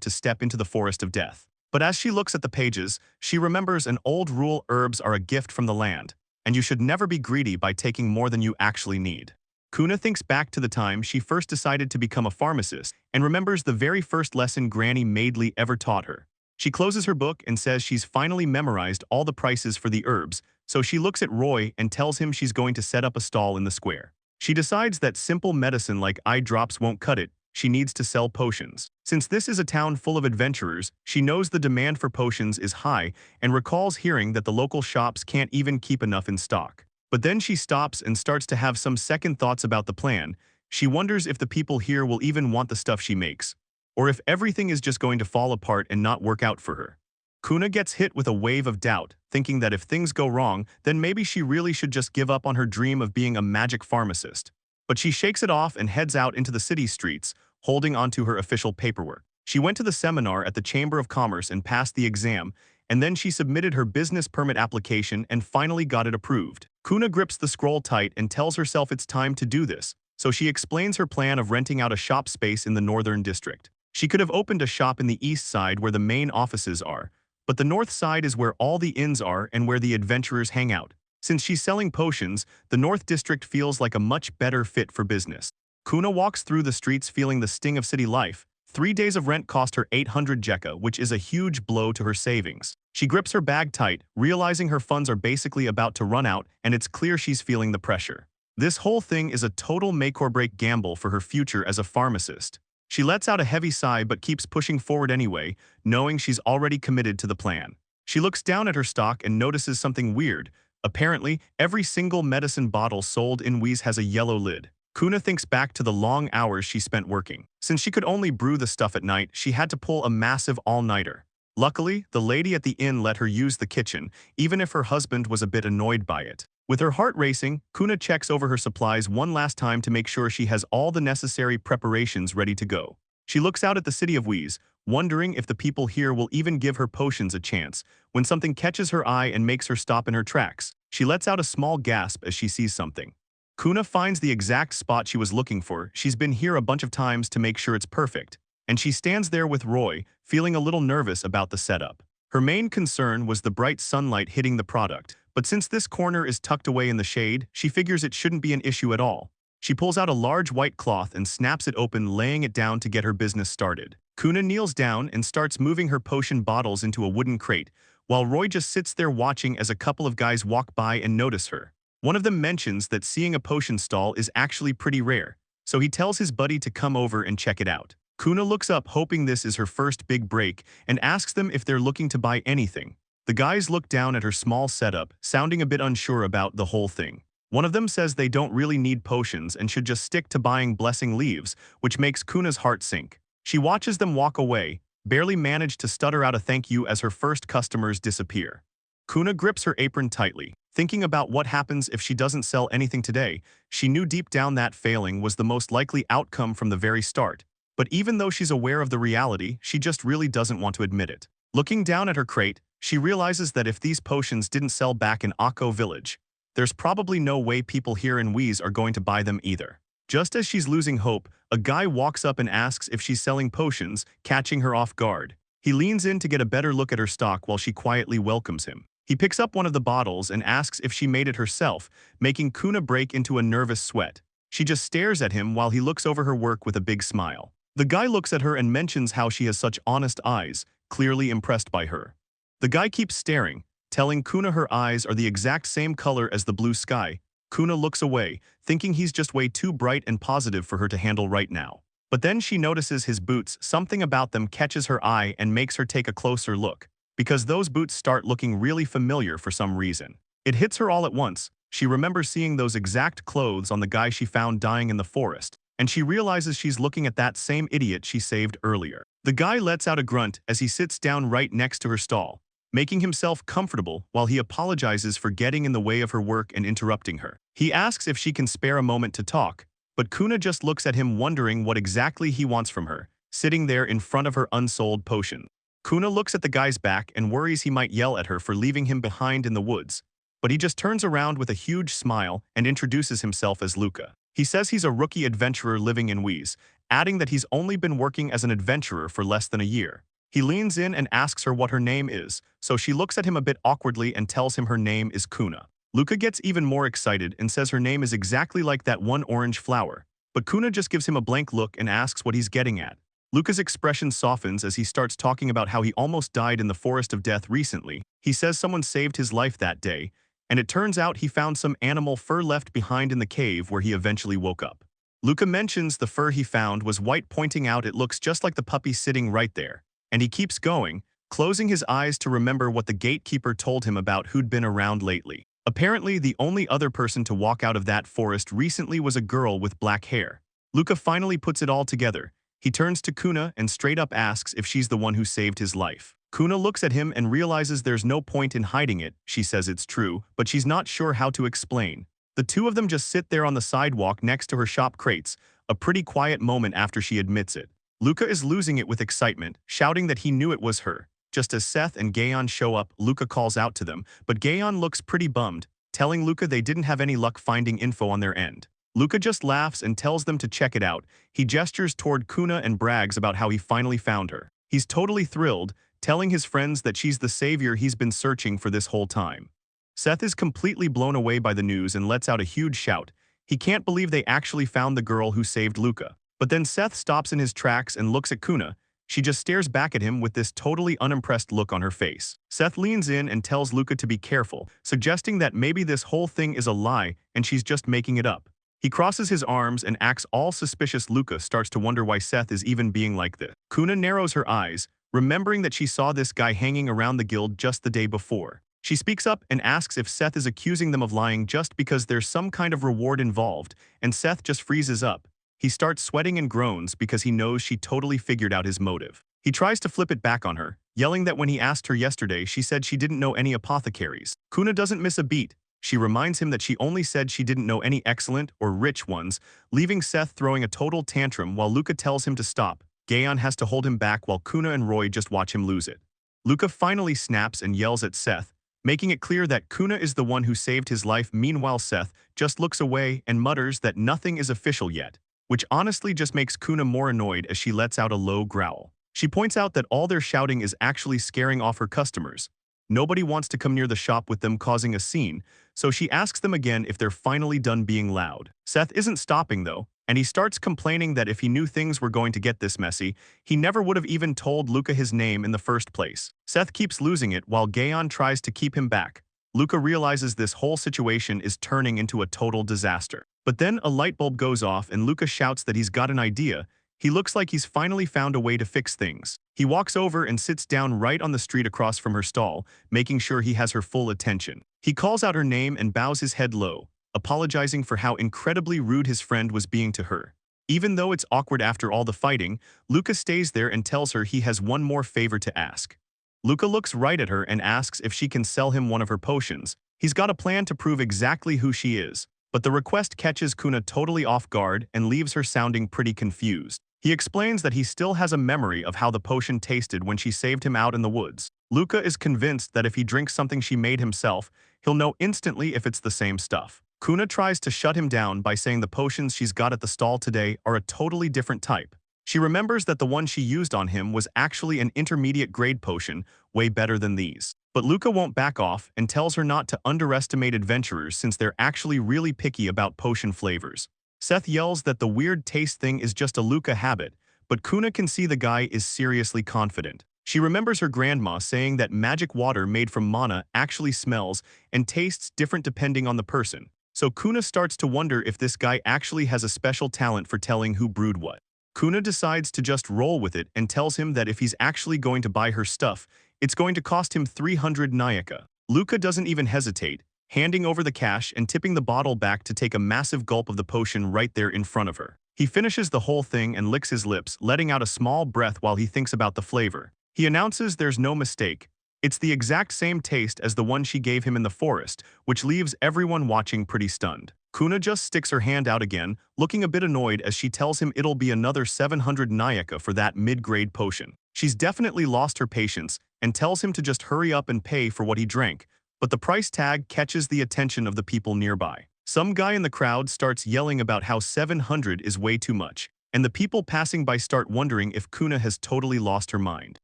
to step into the forest of death. But as she looks at the pages, she remembers an old rule: herbs are a gift from the land, and you should never be greedy by taking more than you actually need. Kuna thinks back to the time she first decided to become a pharmacist and remembers the very first lesson Granny Maidley ever taught her. She closes her book and says she's finally memorized all the prices for the herbs, so she looks at Roy and tells him she's going to set up a stall in the square. She decides that simple medicine like eye drops won't cut it. She needs to sell potions. Since this is a town full of adventurers, she knows the demand for potions is high and recalls hearing that the local shops can't even keep enough in stock. But then she stops and starts to have some second thoughts about the plan. She wonders if the people here will even want the stuff she makes, or if everything is just going to fall apart and not work out for her. Kuna gets hit with a wave of doubt, thinking that if things go wrong, then maybe she really should just give up on her dream of being a magic pharmacist. But she shakes it off and heads out into the city streets, holding onto her official paperwork. She went to the seminar at the Chamber of Commerce and passed the exam, and then she submitted her business permit application and finally got it approved. Kuna grips the scroll tight and tells herself it's time to do this, so she explains her plan of renting out a shop space in the northern district. She could have opened a shop in the east side where the main offices are, but the north side is where all the inns are and where the adventurers hang out. Since she's selling potions, the North District feels like a much better fit for business. Kuna walks through the streets feeling the sting of city life. 3 days of rent cost her 800 jekka, which is a huge blow to her savings. She grips her bag tight, realizing her funds are basically about to run out, and it's clear she's feeling the pressure. This whole thing is a total make-or-break gamble for her future as a pharmacist. She lets out a heavy sigh but keeps pushing forward anyway, knowing she's already committed to the plan. She looks down at her stock and notices something weird. Apparently, every single medicine bottle sold in Whis has a yellow lid. Kuna thinks back to the long hours she spent working. Since she could only brew the stuff at night, she had to pull a massive all-nighter. Luckily, the lady at the inn let her use the kitchen, even if her husband was a bit annoyed by it. With her heart racing, Kuna checks over her supplies one last time to make sure she has all the necessary preparations ready to go. She looks out at the city of Whis, wondering if the people here will even give her potions a chance, when something catches her eye and makes her stop in her tracks. She lets out a small gasp as she sees something. Kuna finds the exact spot she was looking for. She's been here a bunch of times to make sure it's perfect, and she stands there with Roy, feeling a little nervous about the setup. Her main concern was the bright sunlight hitting the product, but since this corner is tucked away in the shade, she figures it shouldn't be an issue at all. She pulls out a large white cloth and snaps it open, laying it down to get her business started. Kuna kneels down and starts moving her potion bottles into a wooden crate, while Roy just sits there watching as a couple of guys walk by and notice her. One of them mentions that seeing a potion stall is actually pretty rare, so he tells his buddy to come over and check it out. Kuna looks up hoping this is her first big break and asks them if they're looking to buy anything. The guys look down at her small setup, sounding a bit unsure about the whole thing. One of them says they don't really need potions and should just stick to buying blessing leaves, which makes Kuna's heart sink. She watches them walk away, barely manage to stutter out a thank you as her first customers disappear. Kuna grips her apron tightly, thinking about what happens if she doesn't sell anything today. She knew deep down that failing was the most likely outcome from the very start. But even though she's aware of the reality, she just really doesn't want to admit it. Looking down at her crate, she realizes that if these potions didn't sell back in Akko village, there's probably no way people here in Whis are going to buy them either. Just as she's losing hope, a guy walks up and asks if she's selling potions, catching her off guard. He leans in to get a better look at her stock while she quietly welcomes him. He picks up one of the bottles and asks if she made it herself, making Kuna break into a nervous sweat. She just stares at him while he looks over her work with a big smile. The guy looks at her and mentions how she has such honest eyes, clearly impressed by her. The guy keeps staring, telling Kuna her eyes are the exact same color as the blue sky. Kuna looks away, thinking he's just way too bright and positive for her to handle right now. But then she notices his boots. Something about them catches her eye and makes her take a closer look, because those boots start looking really familiar for some reason. It hits her all at once. She remembers seeing those exact clothes on the guy she found dying in the forest, and she realizes she's looking at that same idiot she saved earlier. The guy lets out a grunt as he sits down right next to her stall, making himself comfortable while he apologizes for getting in the way of her work and interrupting her. He asks if she can spare a moment to talk, but Kuna just looks at him wondering what exactly he wants from her, sitting there in front of her unsold potion. Kuna looks at the guy's back and worries he might yell at her for leaving him behind in the woods, but he just turns around with a huge smile and introduces himself as Luca. He says he's a rookie adventurer living in Whis, adding that he's only been working as an adventurer for less than a year. He leans in and asks her what her name is, so she looks at him a bit awkwardly and tells him her name is Kuna. Luca gets even more excited and says her name is exactly like that one orange flower, but Kuna just gives him a blank look and asks what he's getting at. Luca's expression softens as he starts talking about how he almost died in the forest of death recently. He says someone saved his life that day, and it turns out he found some animal fur left behind in the cave where he eventually woke up. Luca mentions the fur he found was white, pointing out it looks just like the puppy sitting right there. And he keeps going, closing his eyes to remember what the gatekeeper told him about who'd been around lately. Apparently, the only other person to walk out of that forest recently was a girl with black hair. Luca finally puts it all together. He turns to Kuna and straight up asks if she's the one who saved his life. Kuna looks at him and realizes there's no point in hiding it. She says it's true, but she's not sure how to explain. The two of them just sit there on the sidewalk next to her shop crates, a pretty quiet moment after she admits it. Luca is losing it with excitement, shouting that he knew it was her. Just as Seth and Gaon show up, Luca calls out to them, but Gaon looks pretty bummed, telling Luca they didn't have any luck finding info on their end. Luca just laughs and tells them to check it out. He gestures toward Kuna and brags about how he finally found her. He's totally thrilled, telling his friends that she's the savior he's been searching for this whole time. Seth is completely blown away by the news and lets out a huge shout. He can't believe they actually found the girl who saved Luca. But then Seth stops in his tracks and looks at Kuna. She just stares back at him with this totally unimpressed look on her face. Seth leans in and tells Luca to be careful, suggesting that maybe this whole thing is a lie and she's just making it up. He crosses his arms and acts all suspicious. Luca starts to wonder why Seth is even being like this. Kuna narrows her eyes, remembering that she saw this guy hanging around the guild just the day before. She speaks up and asks if Seth is accusing them of lying just because there's some kind of reward involved, and Seth just freezes up. He starts sweating and groans because he knows she totally figured out his motive. He tries to flip it back on her, yelling that when he asked her yesterday she said she didn't know any apothecaries. Kuna doesn't miss a beat. She reminds him that she only said she didn't know any excellent or rich ones, leaving Seth throwing a total tantrum while Luca tells him to stop. Gaon has to hold him back while Kuna and Roy just watch him lose it. Luca finally snaps and yells at Seth, making it clear that Kuna is the one who saved his life. Meanwhile, Seth just looks away and mutters that nothing is official yet, which honestly just makes Kuna more annoyed as she lets out a low growl. She points out that all their shouting is actually scaring off her customers. Nobody wants to come near the shop with them causing a scene, so she asks them again if they're finally done being loud. Seth isn't stopping though, and he starts complaining that if he knew things were going to get this messy, he never would have even told Luca his name in the first place. Seth keeps losing it while Gaon tries to keep him back. Luca realizes this whole situation is turning into a total disaster. But then a light bulb goes off and Luca shouts that he's got an idea. He looks like he's finally found a way to fix things. He walks over and sits down right on the street across from her stall, making sure he has her full attention. He calls out her name and bows his head low, apologizing for how incredibly rude his friend was being to her. Even though it's awkward after all the fighting, Luca stays there and tells her he has one more favor to ask. Luca looks right at her and asks if she can sell him one of her potions. He's got a plan to prove exactly who she is, but the request catches Kuna totally off guard and leaves her sounding pretty confused. He explains that he still has a memory of how the potion tasted when she saved him out in the woods. Luca is convinced that if he drinks something she made himself, he'll know instantly if it's the same stuff. Kuna tries to shut him down by saying the potions she's got at the stall today are a totally different type. She remembers that the one she used on him was actually an intermediate grade potion, way better than these. But Luca won't back off and tells her not to underestimate adventurers since they're actually really picky about potion flavors. Seth yells that the weird taste thing is just a Luca habit, but Kuna can see the guy is seriously confident. She remembers her grandma saying that magic water made from mana actually smells and tastes different depending on the person. So Kuna starts to wonder if this guy actually has a special talent for telling who brewed what. Kuna decides to just roll with it and tells him that if he's actually going to buy her stuff, it's going to cost him 300 Nayaka. Luca doesn't even hesitate, handing over the cash and tipping the bottle back to take a massive gulp of the potion right there in front of her. He finishes the whole thing and licks his lips, letting out a small breath while he thinks about the flavor. He announces there's no mistake. It's the exact same taste as the one she gave him in the forest, which leaves everyone watching pretty stunned. Kuna just sticks her hand out again, looking a bit annoyed as she tells him it'll be another 700 Nayaka for that mid-grade potion. She's definitely lost her patience and tells him to just hurry up and pay for what he drank, but the price tag catches the attention of the people nearby. Some guy in the crowd starts yelling about how 700 is way too much, and the people passing by start wondering if Kuna has totally lost her mind.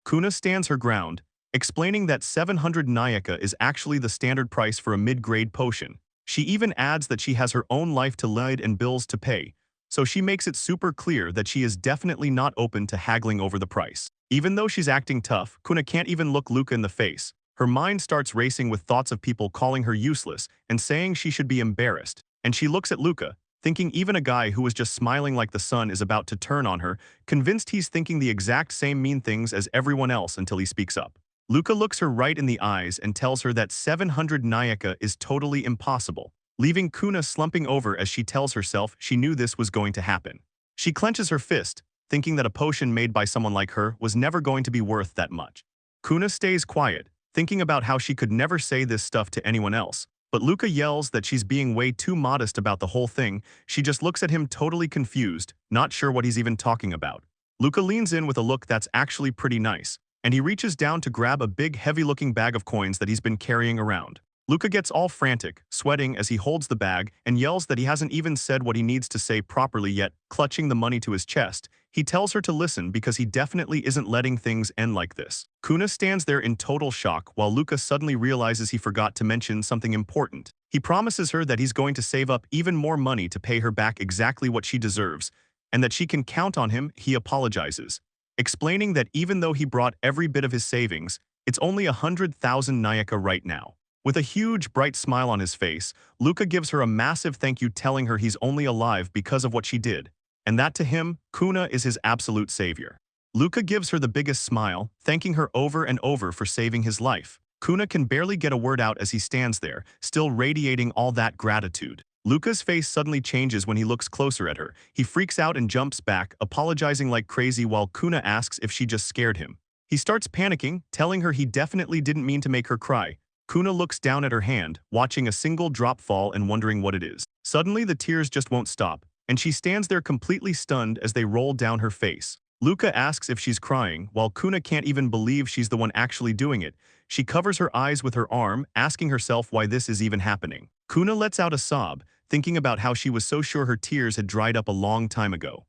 Kuna stands her ground, explaining that 700 Nayaka is actually the standard price for a mid-grade potion. She even adds that she has her own life to lead and bills to pay, so she makes it super clear that she is definitely not open to haggling over the price. Even though she's acting tough, Kuna can't even look Luca in the face. Her mind starts racing with thoughts of people calling her useless and saying she should be embarrassed. And she looks at Luca, thinking even a guy who was just smiling like the sun is about to turn on her, convinced he's thinking the exact same mean things as everyone else until he speaks up. Luca looks her right in the eyes and tells her that 700 Nayaka is totally impossible, leaving Kuna slumping over as she tells herself she knew this was going to happen. She clenches her fist, thinking that a potion made by someone like her was never going to be worth that much. Kuna stays quiet, thinking about how she could never say this stuff to anyone else, but Luca yells that she's being way too modest about the whole thing. She just looks at him totally confused, not sure what he's even talking about. Luca leans in with a look that's actually pretty nice, and he reaches down to grab a big heavy-looking bag of coins that he's been carrying around. Luca gets all frantic, sweating as he holds the bag and yells that he hasn't even said what he needs to say properly yet. Clutching the money to his chest, He tells her to listen because he definitely isn't letting things end like this. Kuna stands there in total shock while Luca suddenly realizes he forgot to mention something important. He promises her that he's going to save up even more money to pay her back exactly what she deserves, and that she can count on him. He apologizes, explaining that even though he brought every bit of his savings, it's only 100,000 Nayaka right now. With a huge, bright smile on his face, Luca gives her a massive thank you, telling her he's only alive because of what she did, and that to him, Kuna is his absolute savior. Luca gives her the biggest smile, thanking her over and over for saving his life. Kuna can barely get a word out as he stands there, still radiating all that gratitude. Luca's face suddenly changes when he looks closer at her. He freaks out and jumps back, apologizing like crazy while Kuna asks if she just scared him. He starts panicking, telling her he definitely didn't mean to make her cry. Kuna looks down at her hand, watching a single drop fall and wondering what it is. Suddenly the tears just won't stop, and she stands there completely stunned as they roll down her face. Luca asks if she's crying, while Kuna can't even believe she's the one actually doing it. She covers her eyes with her arm, asking herself why this is even happening. Kuna lets out a sob, thinking about how she was so sure her tears had dried up a long time ago.